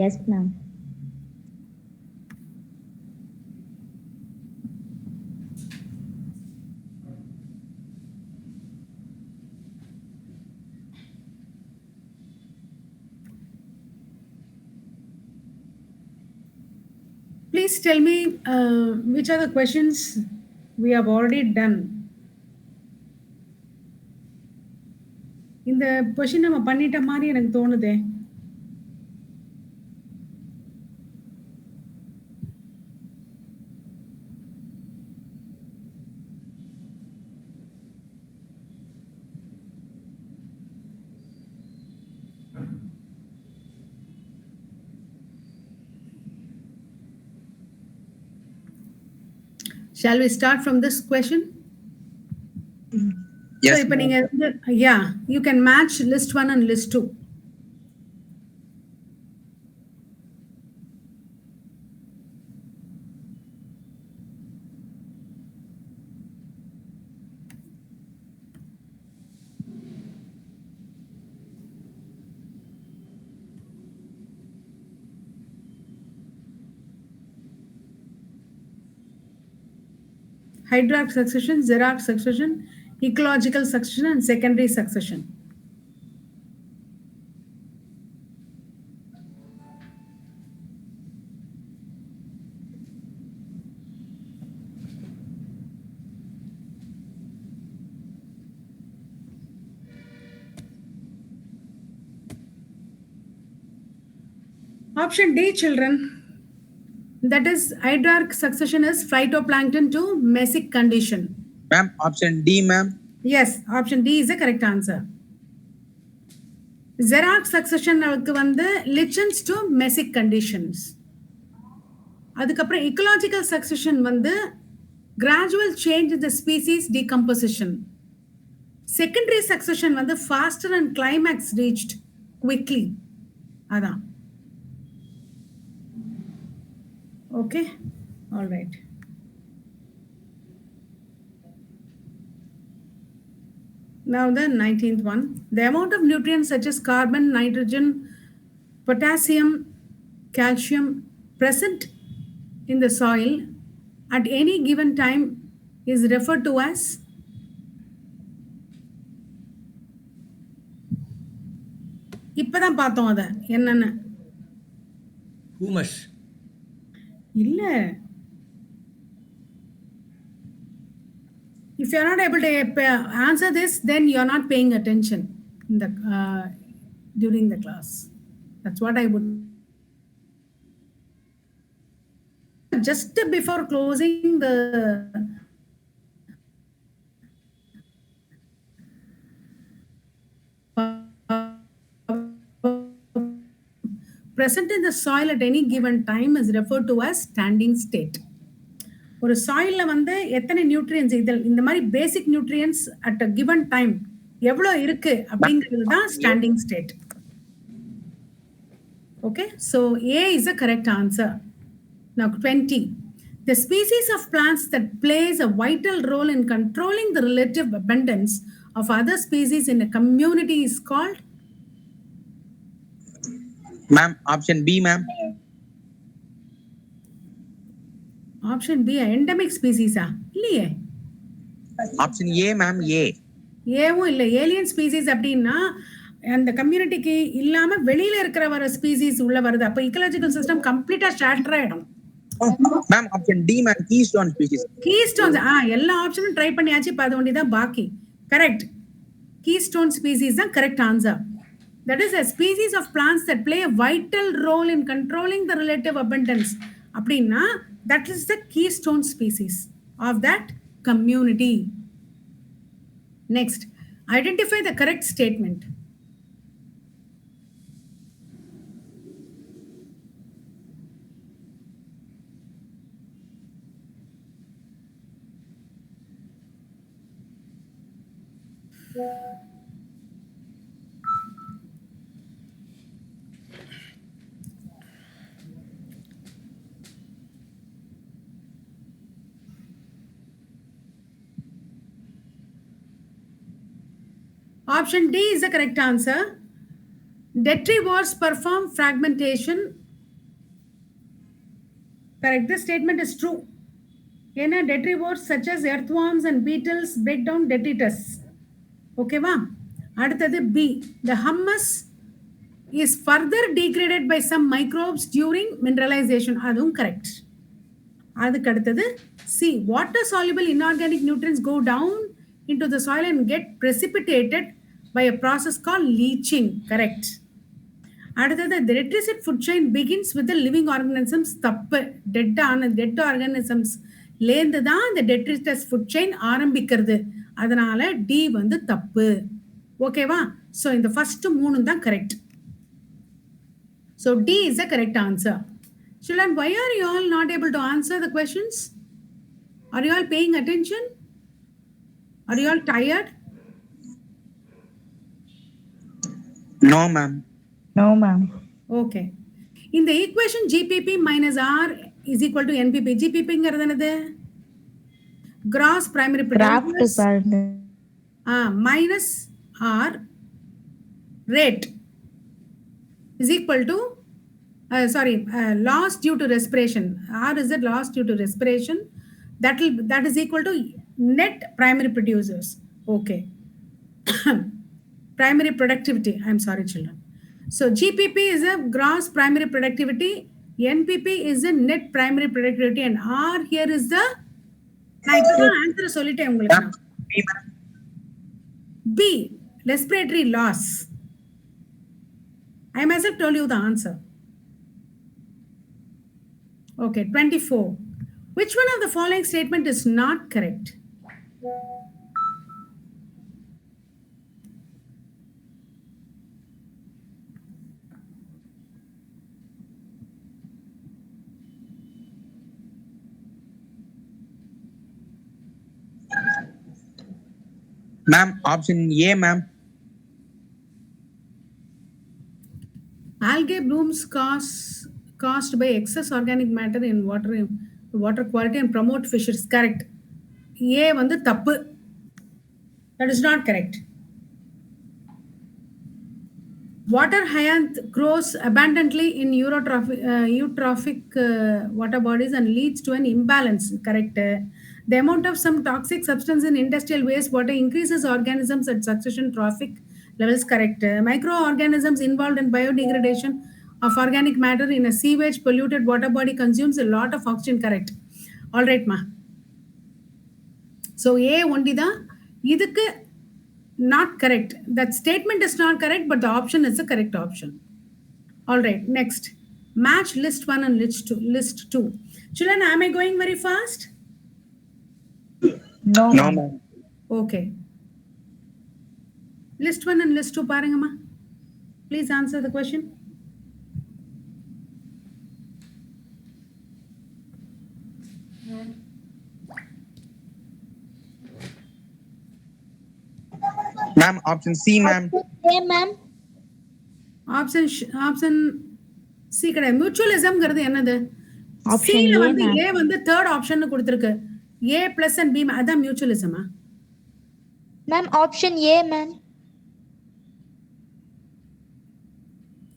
[SPEAKER 3] Yes, ma'am.
[SPEAKER 1] please tell me which are the questions we have already done. இந்த question நம்ம பண்ணிட்ட மாதிரி எனக்கு தோணுதே. Shall we start from this question?
[SPEAKER 4] Yes,
[SPEAKER 1] So, இப்போ நீங்க yeah, you can match list 1 and list 2. Hierarch succession, hierarch succession, ecological succession, and secondary succession. Option D, children. That is, hierarch succession is phytoplankton to mesic condition.
[SPEAKER 4] ma'am. Option D, ma'am.
[SPEAKER 1] Yes, option D is the correct answer. Xerac succession வந்து lichens to mesic conditions. அதுக்கப்புறம் ecological succession வந்து gradual change in the species decomposition. Secondary succession வந்து faster and climax reached quickly. அதான். Okay, all right. Now the 19th one. The amount of nutrients such as carbon, nitrogen, potassium, calcium present in the soil at any given time is referred to as இப்பதான் பார்த்தோம் அத என்னன்னு.
[SPEAKER 2] Humus.
[SPEAKER 1] இல்ல. If you are not able to answer this, then you are not paying attention in the during the class. That's what I would. Just before closing the present in the soil at any given time is referred to as standing state. ஒரு சாயில்ல வந்து எத்தனை nutrients இதில் இந்த மாதிரி basic nutrients at a given time எவ்வளோ இருக்கு அப்படிங்கிறது தான் standing state. Okay, so A is a correct answer. Now 20. The species of plants that plays a vital role in controlling the relative abundance of other species in a community is called?
[SPEAKER 4] Ma'am, option B, ma'am.
[SPEAKER 1] Option B, endemic species ஆ இல்லையே.
[SPEAKER 4] Option A, ma'am. A.
[SPEAKER 1] ஏவும் இல்லை. Alien species அப்படின்னா அந்த கம்யூனிட்டிக்கு இல்லாம வெளியில இருக்கிற வர ஸ்பீசிஸ் உள்ள வருது. அப்ப இக்கலாஜிக்கல் சிஸ்டம் கம்ப்ளீட்டா ஷேட்டர் ஆயிடும்.
[SPEAKER 4] Ma'am, option D, ma'am. Keystone species.
[SPEAKER 1] Keystones, எல்லா ஆப்ஷனும் ட்ரை பண்ணியாச்சு. இப்ப அது ஒண்டி தான் பாக்கி. கரெக்ட். Keystone species தான் correct answer. That is a species of plants that play a vital role in controlling the relative abundance. அப்படின்னா that is the keystone species of that community. Next, identify the correct statement. Option D is the correct answer. Detrivores perform fragmentation. Correct. This statement is true. ஏன்னா detrivores such as earthworms and beetles break down detritus. ஓகேவா? அடுத்தது B. The humus is further degraded by some microbes during mineralization. அதுவும் correct. அதுக்கு அடுத்தது C water soluble inorganic nutrients go down into the soil and get precipitated by a process called leaching. Correct. அடுத்தது the detricit food chain begins with the living organisms. தப்பு. Dead organisms லேந்து தான் இந்த detritus food chain ஆரம்பிக்கிறது. அதனால D வந்து தப்பு. ஓகேவா? So இந்த ஃபர்ஸ்ட் மூணு தான் correct. So D is the correct answer. Children, why are you all not able to answer the questions? Are you all paying attention? Are you all tired?
[SPEAKER 4] No, ma'am.
[SPEAKER 3] No, ma'am.
[SPEAKER 1] Okay. In the equation GPP minus R is equal to NPP. GPP ங்கிறது என்னது? Gross primary
[SPEAKER 3] Craft
[SPEAKER 1] producers minus R rate is equal to loss due to respiration. R is the loss due to respiration. That is equal to net primary producers. Okay. Primary productivity. I'm sorry, children. So GPP is a gross primary productivity. NPP is a net primary productivity, and R here is the. நான் இப்பதான் answer சொல்லிட்டேன் உங்களுக்கு.
[SPEAKER 4] B, ma'am.
[SPEAKER 1] B, respiratory loss. I myself told you the answer. Okay, 24. Which one of the following statement is not correct?
[SPEAKER 4] Ma'am, option A, ma'am.
[SPEAKER 1] Algae blooms caused by excess organic matter in water quality and promote fisheries. Correct. A வந்து தப்பு. That is not correct. Water hyacinth grows abundantly in eutrophic water bodies and leads to an imbalance. Correct. The amount of some toxic substance in industrial wastewater increases organisms at succession trophic levels. Correct. Microorganisms involved in biodegradation of organic matter in a sewage polluted water body consumes a lot of oxygen. Correct. All right, ma. So A only தான். இதுக்கு not correct. That statement is not correct, but the option is the correct option. All right, next. Match list 1 and list 2. Children, am I going very fast?
[SPEAKER 3] No,
[SPEAKER 4] No,
[SPEAKER 3] ma'am.
[SPEAKER 4] ma'am.
[SPEAKER 1] Okay. List 1 and list 2 பாருங்கம்மா. Please answer the question.
[SPEAKER 4] Ma'am, option C, ma'am.
[SPEAKER 3] A, ma'am.
[SPEAKER 1] Option C கிடையாது. மியூச்சுவலிசம்ங்கிறது என்னது?
[SPEAKER 3] Option
[SPEAKER 1] C ல
[SPEAKER 3] A,
[SPEAKER 1] வந்து
[SPEAKER 3] ma'am.
[SPEAKER 1] A வந்து third option கொடுத்திருக்கு. A plus and B அதான் மியூச்சுவலிசமா?
[SPEAKER 3] Ma'am, option A, ma'am.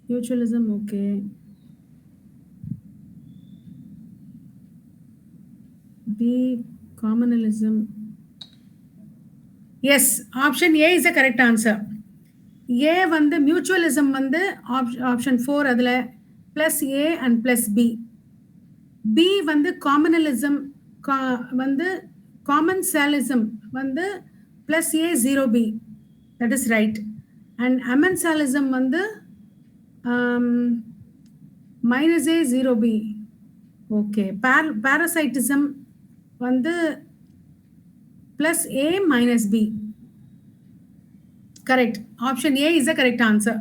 [SPEAKER 1] Mutualism, okay. B, communalism. Yes, option A is the correct answer. A வந்து mutualism வந்து option 4 அதுல plus A and plus B. B வந்து communalism வந்து commensalism வந்து plus A 0B. That is right. And amensalism வந்து minus A 0B. Okay. Parasitism வந்து plus A minus B. Correct. Option A is the correct answer.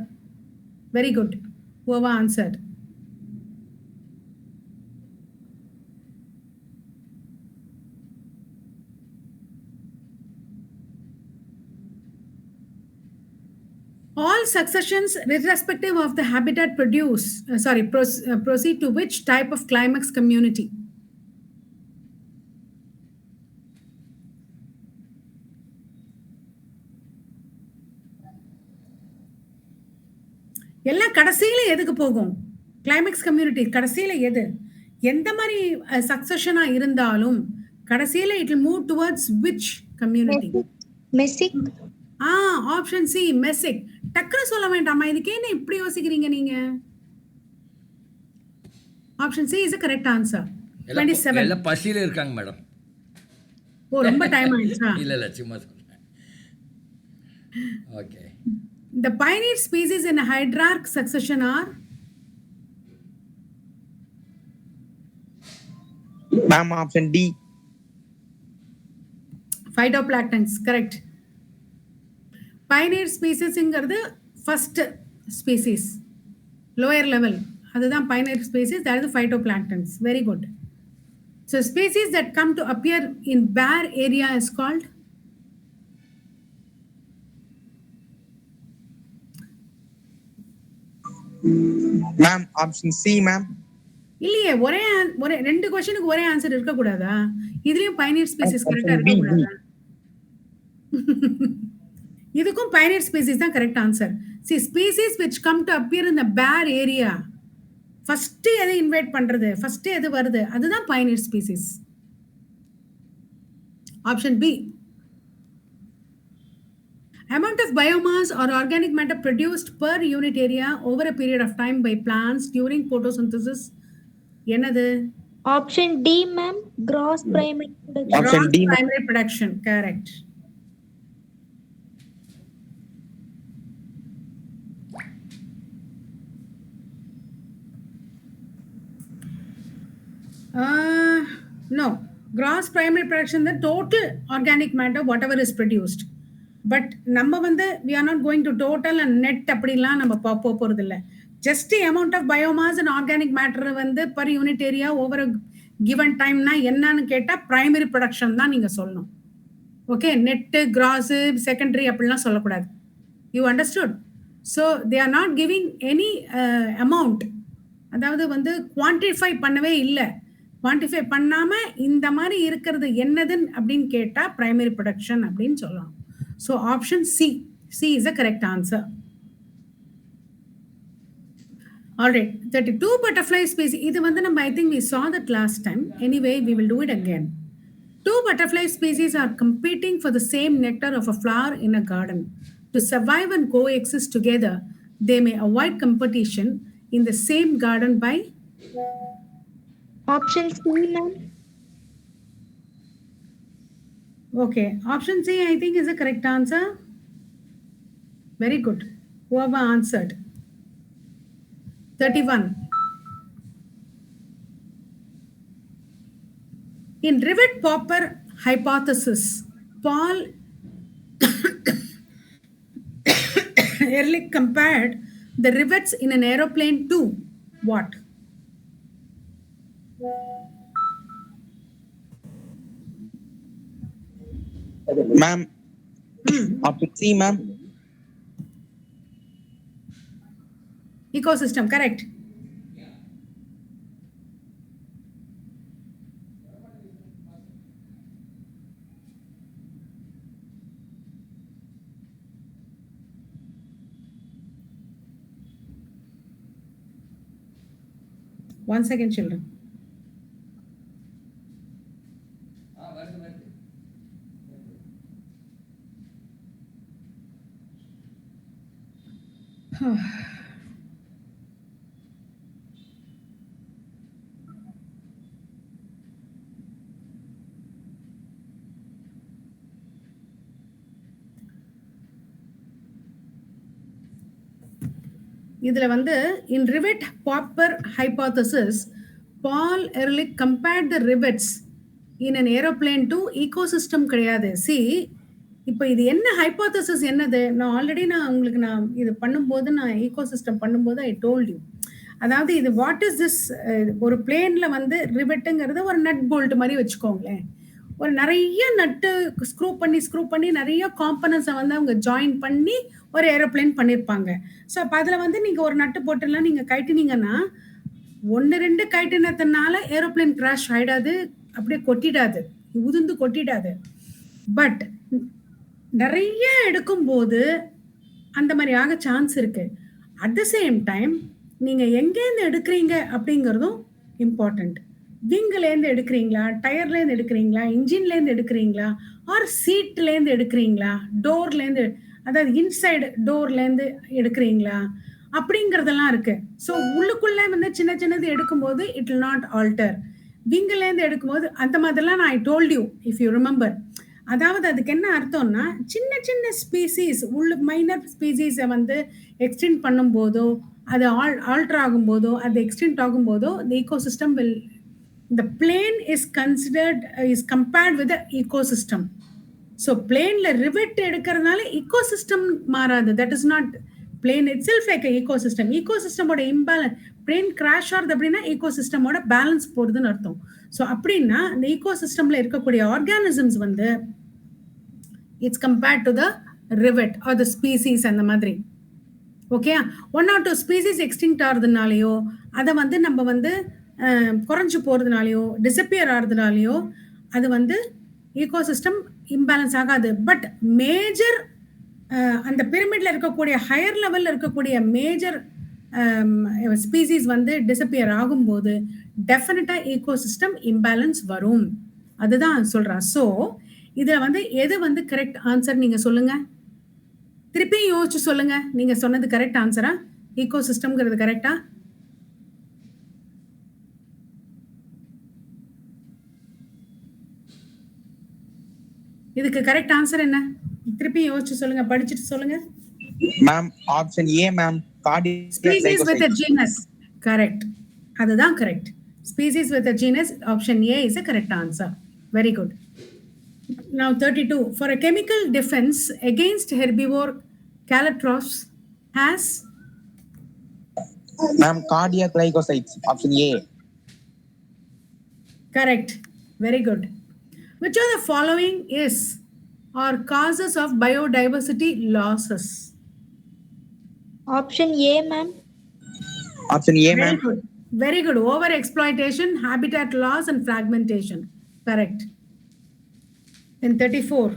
[SPEAKER 1] Very good. Whoever answered. All successions, irrespective of the habitat proceed to which type of climax community? எல்லாம் கடைசியில எதுக்கு போகும்? Climax community கடைசியில எது? எந்த மாதிரி சக்சஷனா இருந்தாலும் கடைசியில it will move towards which community?
[SPEAKER 3] Mesic.
[SPEAKER 1] Option C Mesic. டக்குனு சொல்ல வேண்டாமா? இதுக்கு என்ன இப்படி யோசிக்கிறீங்க நீங்க? Option C is a correct answer. 27.
[SPEAKER 2] எல்லாம் பசியில் இருக்காங்க மேடம்.
[SPEAKER 1] ஓ, ரொம்ப டைம் ஆயிடுச்சா?
[SPEAKER 2] இல்லை சும்மா சொல்கிறேன். Okay.
[SPEAKER 1] The pioneer species in hierarch succession are?
[SPEAKER 4] Ma'am, option D.
[SPEAKER 1] Phytoplanktons, correct. Pioneer species இங்கிறது first species, lower level. அதுதான் pioneer species, that is phytoplanktons. Very good. So species that come to appear in bare area is called?
[SPEAKER 4] Ma'am, option C, ma'am.
[SPEAKER 1] இல்லையே, ஒரே ரெண்டு क्वेश्चनக்கு ஒரே answer இருக்க கூடாதா? இதுலயும் pioneer species கரெக்ட்டா
[SPEAKER 4] Option
[SPEAKER 1] இருக்க
[SPEAKER 4] B,
[SPEAKER 1] கூடாதா? இதுக்கும் pioneer species தான் correct answer. See, species which come to appear in the bare area. First எது இன்வைட் பண்றது, ஃபர்ஸ்ட் எது வருது, அதுதான் pioneer species. Option B. Amount of biomass or organic matter produced per unit area over a period of time by plants during photosynthesis என்னது?
[SPEAKER 3] Option D, ma'am. Gross primary production.
[SPEAKER 4] Option
[SPEAKER 1] Gross
[SPEAKER 4] D, ma'am.
[SPEAKER 1] primary production, correct. No, gross primary production, the total organic matter whatever is produced. But நம்ம வந்து we are not going to total and net அப்படிலாம் நம்ம போறது இல்ல. Just the amount of biomass and organic matter வந்து per unit area over a given time னா என்னன்னு கேட்டா primary production தான் நீங்க சொல்லணும். ஓகே, நெட், கிராஸ், செகண்டரி அப்படிலாம் சொல்லக்கூடாது. You understood? So they are not giving any amount, அதாவது வந்து குவான்டிஃபை பண்ணவே இல்லை. குவான்டிஃபை பண்ணாமல் இந்த மாதிரி இருக்கிறது என்னதுன்னு அப்படின்னு கேட்டால் ப்ரைமரி ப்ரொடக்ஷன் அப்படின்னு சொல்லலாம். So option C, C is a correct answer. Alright, 32 butterfly species. இது வந்து நம்ம I think we saw that last time. Anyway, we will do it again. Two butterfly species are competing for the same nectar of a flower in a garden. To survive and coexist together, they may avoid competition in the same garden by?
[SPEAKER 3] Option C, ma'am.
[SPEAKER 1] Okay, option C I think is the correct answer. Very good. Whoever answered. 31. In rivet popper hypothesis, Paul Ehrlich compared the rivets in an aeroplane to what?
[SPEAKER 4] Ma'am, option C, ma'am.
[SPEAKER 1] Ecosystem, correct. One second, children.
[SPEAKER 2] வருது.
[SPEAKER 1] இதுல வந்து in rivet popper hypothesis, Paul Ehrlich compared the rivets in an aeroplane to ecosystem கிடையாது. See, இப்போ இது என்ன hypothesis என்னது? நான் உங்களுக்கு இது பண்ணும்போது நான் ecosystem பண்ணும்போது ஐ டோல்ட் யூ. அதாவது இது வாட் இஸ் திஸ், ஒரு பிளேன்ல வந்து ரிவெட்டுங்கிறது ஒரு நட் போல்ட் மாதிரி வச்சுக்கோங்களேன். ஒரு நிறைய நட்டு ஸ்க்ரூ பண்ணி நிறைய காம்பனன்ஸை வந்து அவங்க ஜாயின் பண்ணி ஒரு ஏரோப்ளேன் பண்ணியிருப்பாங்க. ஸோ அப்போ அதில் வந்து நீங்கள் ஒரு நட்டு போட்டுலாம் நீங்கள் கட்டினீங்கன்னா 1-2 கட்டினதுனால ஏரோப்ளேன் கிராஷ் ஆகிடாது, அப்படியே கொட்டிடாது, உதிர்ந்து கொட்டிடாது. பட் நிறைய எடுக்கும்போது அந்த மாதிரி ஆக சான்ஸ் இருக்கு. அட் த சேம் டைம் நீங்கள் எங்கேருந்து எடுக்கிறீங்க அப்படிங்கிறதும் இம்பார்ட்டண்ட். விங்லேருந்து எடுக்கிறீங்களா, டயர்லேருந்து எடுக்கிறீங்களா, இன்ஜின்லேருந்து எடுக்கிறீங்களா, ஆர் சீட்லேருந்து எடுக்கிறீங்களா, டோர்லேருந்து, அதாவது இன்சைடு டோர்லேருந்து எடுக்கிறீங்களா அப்படிங்கிறதெல்லாம் இருக்கு. ஸோ உள்ளுக்குள்ளே வந்து சின்னது எடுக்கும்போது இட் வில் நாட் ஆல்டர். விங்கிலேருந்து எடுக்கும்போது அந்த மாதிரிலாம் நான் ஐ told you if you remember. அதாவது அதுக்கு என்ன அர்த்தம்னா, சின்ன சின்ன ஸ்பீசிஸ் மைனர் ஸ்பீசிஸை வந்து எக்ஸ்டெண்ட் பண்ணும்போதோ, அது ஆல்டர் ஆகும்போதோ, அது extend ஆகும்போதோ, the ecosystem will the plane is considered is compared with the ecosystem. So பிளேனில் ரிவெட் எடுக்கிறதுனால ஈகோசிஸ்டம் மாறாது. That is not plane itself like ecosystem. ஈகோசிஸ்டமோட இம்பேலன்ஸ் பிளேன் கிராஷ் ஆகுது அப்படின்னா ஈகோசிஸ்டமோட balance போகிறதுன்னு அர்த்தம். ஸோ அப்படின்னா இந்த ஈகோசிஸ்டமில் இருக்கக்கூடிய ஆர்கானிசம்ஸ் வந்து it's compared to the rivet R the species அந்த மாதிரி. ஓகே, 1 or 2 ஸ்பீசிஸ் எக்ஸ்டிங்க்ட் ஆகிறதுனாலையோ, அதை வந்து நம்ம வந்து குறைஞ்சு போகிறதுனாலையோ, டிசப்பியர் ஆகிறதுனாலையோ அது வந்து ஈகோசிஸ்டம் இம்பேலன்ஸ் ஆகாது. பட் மேஜர் அந்த பிரமிட்ல இருக்கக்கூடிய ஹையர் லெவலில் இருக்கக்கூடிய மேஜர் ஸ்பீசிஸ் வந்து டிசப்பியர் ஆகும்போது டெஃபினட்டாக ஈகோசிஸ்டம் இம்பேலன்ஸ் வரும். அதுதான் சொல்கிறேன். ஸோ இதில் வந்து எது வந்து கரெக்ட் ஆன்சர் நீங்கள் சொல்லுங்கள். திருப்பியும் யோசிச்சு சொல்லுங்க. நீங்கள் சொன்னது கரெக்ட் ஆன்சரா? ஈகோசிஸ்டம்ங்கிறது கரெக்டா? இதுக்கு கரெக்ட் ஆன்சர் என்ன? திருப்பி யோசிச்சு சொல்லுங்க, படிச்சுட்டு சொல்லுங்க.
[SPEAKER 4] Ma'am option A ma'am,
[SPEAKER 1] species with a genus. Correct, அதுதான் correct. Species with a genus, option A is a correct answer. Very good. Now 32. For a chemical defense against herbivore caltrophs has
[SPEAKER 4] ma'am cardiac glycosides, option A.
[SPEAKER 1] correct. Very good. Which of the following is or causes of biodiversity losses?
[SPEAKER 3] Option A, ma'am.
[SPEAKER 4] Option A
[SPEAKER 1] Very
[SPEAKER 4] ma'am.
[SPEAKER 1] good. Very good. Over exploitation, habitat loss, and fragmentation. Correct. In 34.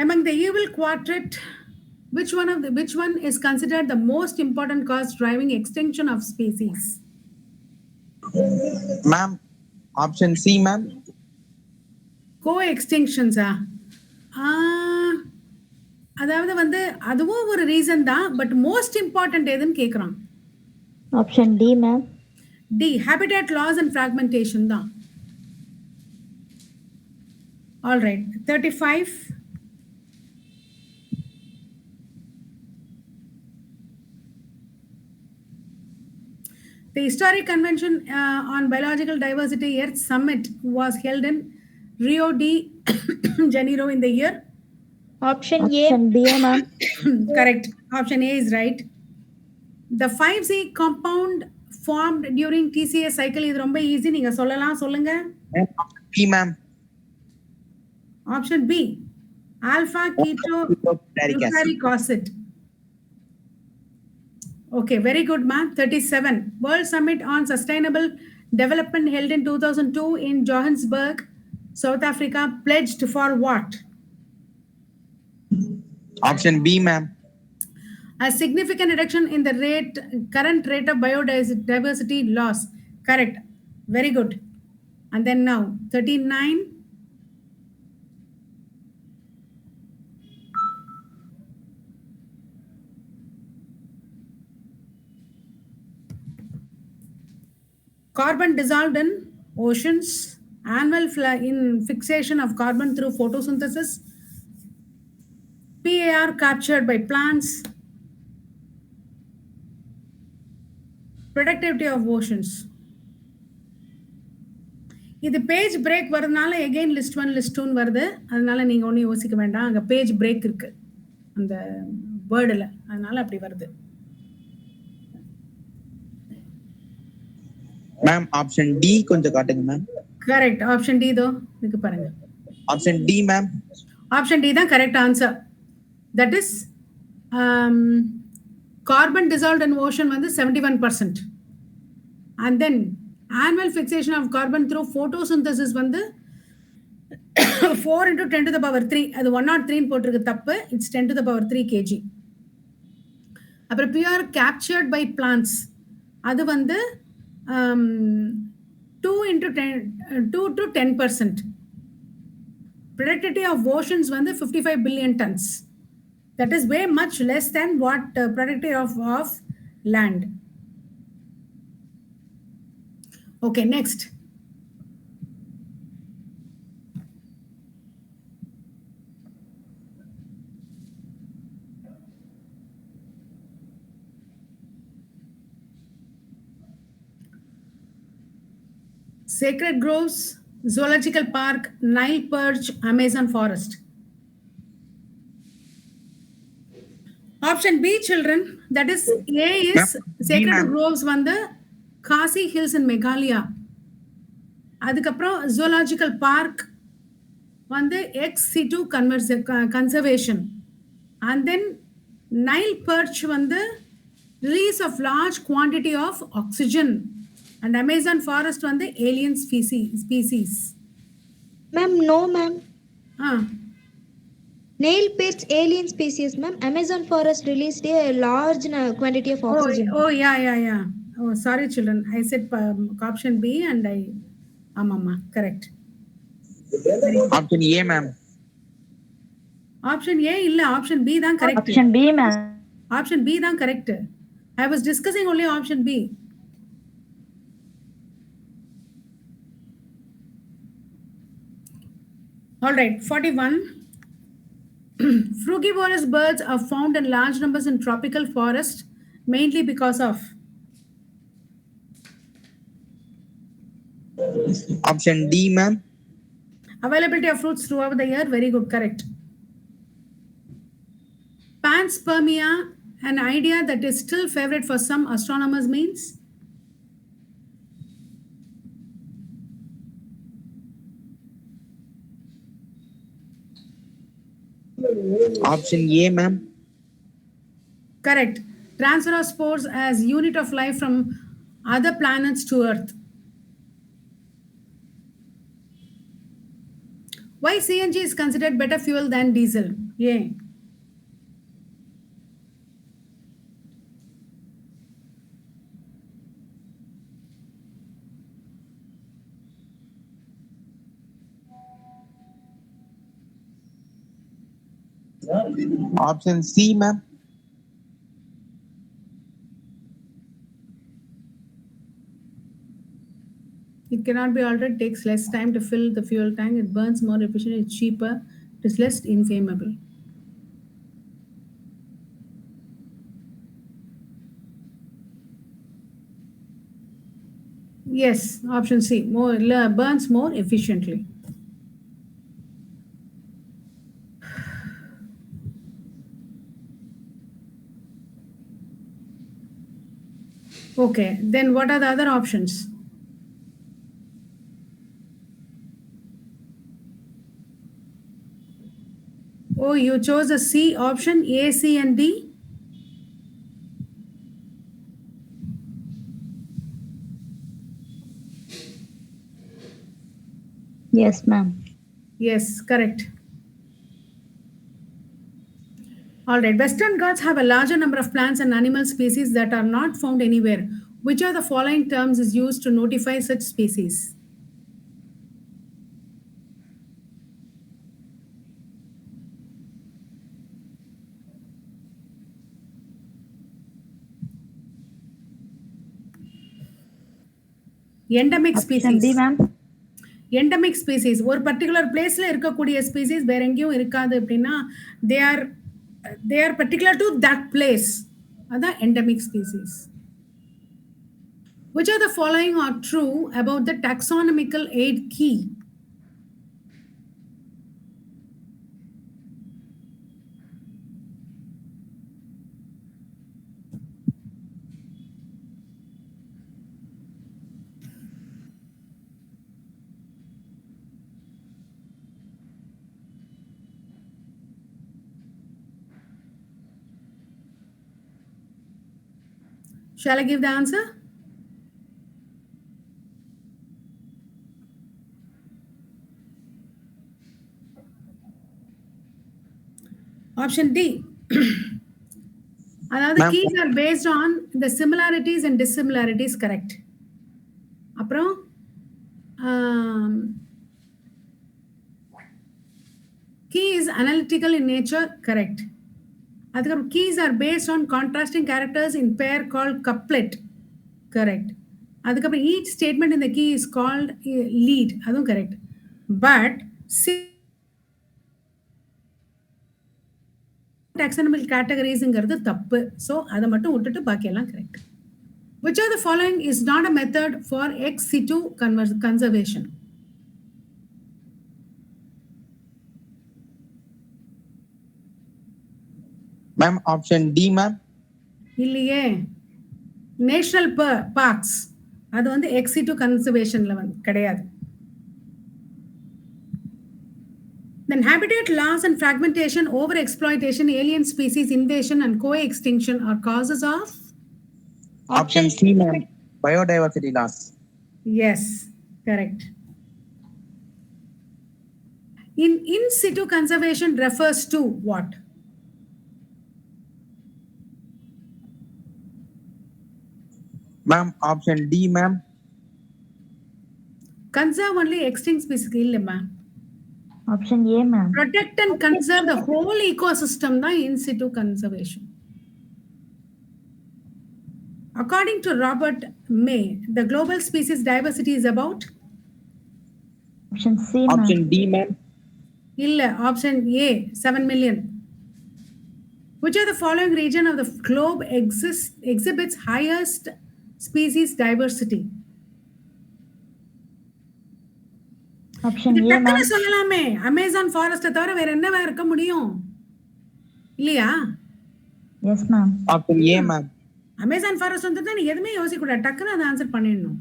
[SPEAKER 1] Among the evil quadrant, which one is considered the most important cause driving extinction of species?
[SPEAKER 4] Ma'am option C ma'am.
[SPEAKER 1] Co-extinctions. அதாவது வந்து அதுவும் ஒரு reason தான், but most important எதுன்னு கேட்குறான்.
[SPEAKER 3] Option D, ma'am.
[SPEAKER 1] D, habitat loss and fragmentation தான். All right. 35. The historic convention on biological diversity Earth Summit was held in Rio de Janeiro in the year.
[SPEAKER 3] Option B, ma'am.
[SPEAKER 1] Correct. Option A is right. The 5C compound formed during TCA cycle இது ரொம்ப easy, நீங்க சொல்லலாம், சொல்லுங்க.
[SPEAKER 4] B ma'am.
[SPEAKER 1] Option B, alpha ketoglucaric acid. Okay, very good, ma'am. 37. World Summit on Sustainable Development held in 2002 in Johannesburg, South Africa, pledged for what?
[SPEAKER 4] Option B ma'am.
[SPEAKER 1] A significant reduction in the current rate of biodiversity loss. Correct. Very good. And then now, 39. Carbon dissolved in oceans, annual fixation of carbon through photosynthesis, PAR captured by plants, productivity of oceans. இது page break வரதுனால again list 1 list 2 வருது. அதனால நீங்க ஒன்றும் யோசிக்க வேண்டாம், அங்கே page break இருக்கு அந்த வேர்டில், அதனால அப்படி வருது.
[SPEAKER 4] மேம் ஆப்ஷன் டி கொஞ்சம் காட்டுங்க மேம்.
[SPEAKER 1] கரெக்ட். ஆப்ஷன் டி தோ இதுக்கு பாருங்க.
[SPEAKER 4] Option D ma'am.
[SPEAKER 1] Option D தான் correct answer. That is carbon dissolved in ocean வந்து 71%. And then annual fixation of carbon through photosynthesis வந்து 4 into 10 to the power 3. அது 103 போட்டிருக்கு, தப்பு. It's 10 to the power 3 kg. அப்புறம் பியூர் கேப்சர்ட் பை பிளான்ஸ் அது வந்து 2 to 10%. Productivity of oceans வந்து 55 billion tons. That is way much less than what productivity of land. Okay, next. Sacred groves, zoological park, Nile perch, Amazon forest. Option B, children. That is A
[SPEAKER 4] Ma'am,
[SPEAKER 1] is
[SPEAKER 4] B,
[SPEAKER 1] Sacred
[SPEAKER 4] ma'am.
[SPEAKER 1] Groves வந்து Khasi Hills in Meghalaya. அதுக்கப்புறம் zoological park வந்து ex situ conservation. And then Nile perch வந்து release of large quantity of oxygen. And Amazon forest வந்து alien species.
[SPEAKER 3] Ma'am, no, ma'am.
[SPEAKER 1] Ah
[SPEAKER 3] Nail perch alien species, ma'am. Amazon forest released a large quantity of oxygen.
[SPEAKER 1] Oh, yeah. Oh, sorry, children. I said option B and I. Mama, correct.
[SPEAKER 4] Option A, ma'am.
[SPEAKER 1] Option A இல்ல option B தான் correct.
[SPEAKER 5] Option B, ma'am.
[SPEAKER 1] Option B தான் correct. I was discussing only option B. All right, 41. Frugivorous birds are found in large numbers in tropical forest, mainly because of
[SPEAKER 4] Option D, ma'am.
[SPEAKER 1] availability of fruits throughout the year. Very good, correct. Panspermia, an idea that is still favorite for some astronomers, means
[SPEAKER 4] Option A, ma'am.
[SPEAKER 1] correct. Transfer of spores as unit of life from other planets to Earth. Why CNG is considered better fuel than diesel? Yeah.
[SPEAKER 4] Option C, ma'am.
[SPEAKER 1] It cannot be altered, takes less time to fill the fuel tank, it burns more efficiently, it's cheaper, it is less inflammable. Yes, option C, burns more efficiently. Okay, then what are the other options? Oh, you chose a C option, A, C, and D?
[SPEAKER 5] Yes, ma'am.
[SPEAKER 1] Yes, correct. All right, Western Ghats have a larger number of plants and animal species that are not found anywhere. Which of the following terms is used to notify such species? Endemic
[SPEAKER 5] Option
[SPEAKER 1] species.
[SPEAKER 5] B, ma'am.
[SPEAKER 1] Endemic species ஒரு particular பிளேஸ்ல இருக்கக்கூடிய species வேற எங்கேயும் இருக்காது அப்படின்னா they are particular to that place, அதான் endemic species. Which are the following are true about the taxonomical aid key? Shall I give the answer? Option D. அதாவது
[SPEAKER 4] Ma'am.
[SPEAKER 1] keys are based on the similarities and dissimilarities, correct. அப்புறம் key is analytical in nature, correct. அதுக்கப்புறம் keys are based on contrasting characters in pair called couplet. Correct. அதுக்கப்புறம் each statement in the key is called lead. அதுவும் correct. But taxonomical categoriesங்கிறது தப்பு. So அதை மட்டும் விட்டுட்டு பாக்கியெல்லாம் correct. Which of the following is not a method for ex situ conservation?
[SPEAKER 4] Ma'am, option D, ma'am.
[SPEAKER 1] இல்லையே. National parks அது வந்து ex சிட்டு கன்சர்வேஷன்ல வந்து கிடையாது. Then habitat loss and fragmentation, overexploitation, alien species invasion and co-extinction are causes of?
[SPEAKER 4] Option C, ma'am. Biodiversity loss.
[SPEAKER 1] Yes, correct. In situ conservation refers to what?
[SPEAKER 4] Ma'am, option D, ma'am.
[SPEAKER 1] Conserve only extinct species illa ma'am.
[SPEAKER 3] Option A, ma'am.
[SPEAKER 1] Protect and conserve the whole ecosystem da in situ conservation. According to Robert May, the global species diversity is about?
[SPEAKER 3] Option C, ma'am.
[SPEAKER 4] Option D, ma'am.
[SPEAKER 1] Illa, option A, 7 million. Which of the following region of the globe exhibits highest species diversity?
[SPEAKER 3] Option A, ma'am.
[SPEAKER 1] சொல்லலாமே, Amazon ஃபாரஸ்ட்டை தவிர வேற என்னவா இருக்க முடியும் இல்லையா?
[SPEAKER 3] Yes, ma'am.
[SPEAKER 4] Option A, ma'am.
[SPEAKER 1] Amazon forest வந்து நீ எதுவுமே யோசிக்க கூடாது, டக்குன்னு அதை ஆன்சர் பண்ணிடணும்.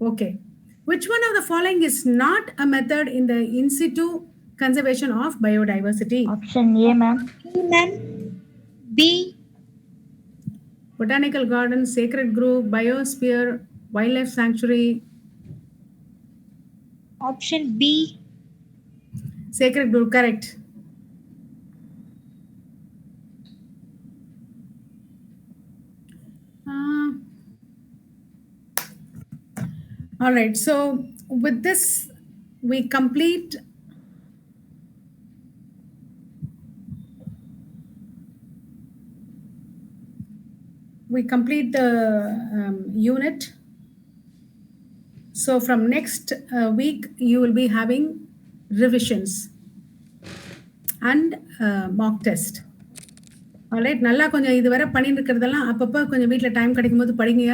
[SPEAKER 1] Okay. Which one of the following is not a method in the in situ conservation of biodiversity?
[SPEAKER 3] Option A, ma'am.
[SPEAKER 5] Ma'am. B.
[SPEAKER 1] Botanical garden, sacred grove, biosphere, wildlife sanctuary.
[SPEAKER 5] Option B.
[SPEAKER 1] Sacred grove, correct. All right, so with this we complete the unit. So from next week you will be having revisions and mock test. All right, நல்லா கொஞ்சம் இதுவரை பண்ணிட்டு இருக்கிறதெல்லாம் அப்பப்போ கொஞ்சம் வீட்டில் time கிடைக்கும் போது படிங்க,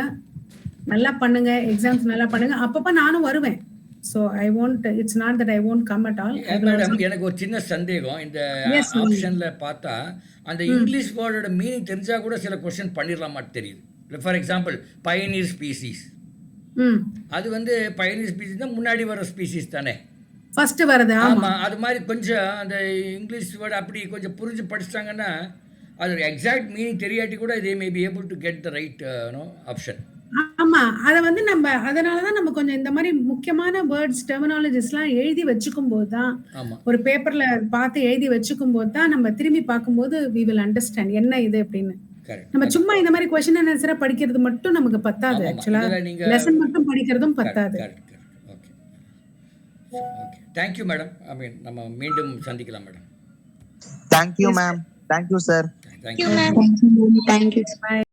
[SPEAKER 1] நல்லா பண்ணுங்க, எக்ஸாம்ஸ் நல்லா பண்ணுங்க. அப்பப்போ நானும் வருவேன். So I won't, it's not that I won't come at all.
[SPEAKER 2] Madam, எனக்கு ஒரு சின்ன சந்தேகம். இந்த ஆப்ஷனில் பார்த்தா அந்த இங்கிலீஷ் வேர்டோட மீனிங் தெரிஞ்சால் கூட சில கொஸ்டின் பண்ணிடலாமான்னு தெரியுது. ஃபார் எக்ஸாம்பிள் பயனீர் ஸ்பீசிஸ், அது வந்து பயனீர் ஸ்பீசிஸ் தான் முன்னாடி வர ஸ்பீசிஸ் தானே
[SPEAKER 1] ஃபர்ஸ்ட் வருது.
[SPEAKER 2] ஆமாம், அது மாதிரி கொஞ்சம் அந்த இங்கிலீஷ் வேர்டு அப்படி கொஞ்சம் புரிஞ்சு படிச்சிட்டாங்கன்னா அது எக்ஸாக்ட் மீனிங் தெரியாட்டி கூட they may be able to get the right option.
[SPEAKER 1] ஆமா, அதை வந்து நம்ம அதனால தான் நம்ம கொஞ்சம் இந்த மாதிரி முக்கியமான வேர்ட்ஸ் டெர்மினாலஜிஸ்லாம் எழுதி வச்சுக்கும் போது தான், ஒரு பேப்பர்ல பார்த்து எழுதி வச்சுக்கும் போது தான் நம்ம திரும்பி பார்க்கும்போது we will understand என்ன இது அப்படின்னு. நம்ம சும்மா இந்த மாதிரி கொஸ்டின் அண்ட் ஆன்சரை படிக்கிறது மட்டும் நமக்கு பத்தாது. ஆக்சுவலா லெசன் மட்டும் படிக்கிறதும் பத்தாது.
[SPEAKER 2] Okay, thank you madam. I mean நம்ம மீண்டும் சந்திக்கலாம் madam.
[SPEAKER 4] Thank you, ma'am. Thank you, sir.
[SPEAKER 2] Thank you.
[SPEAKER 5] Thank you, ma'am. Thank you.
[SPEAKER 1] Bye.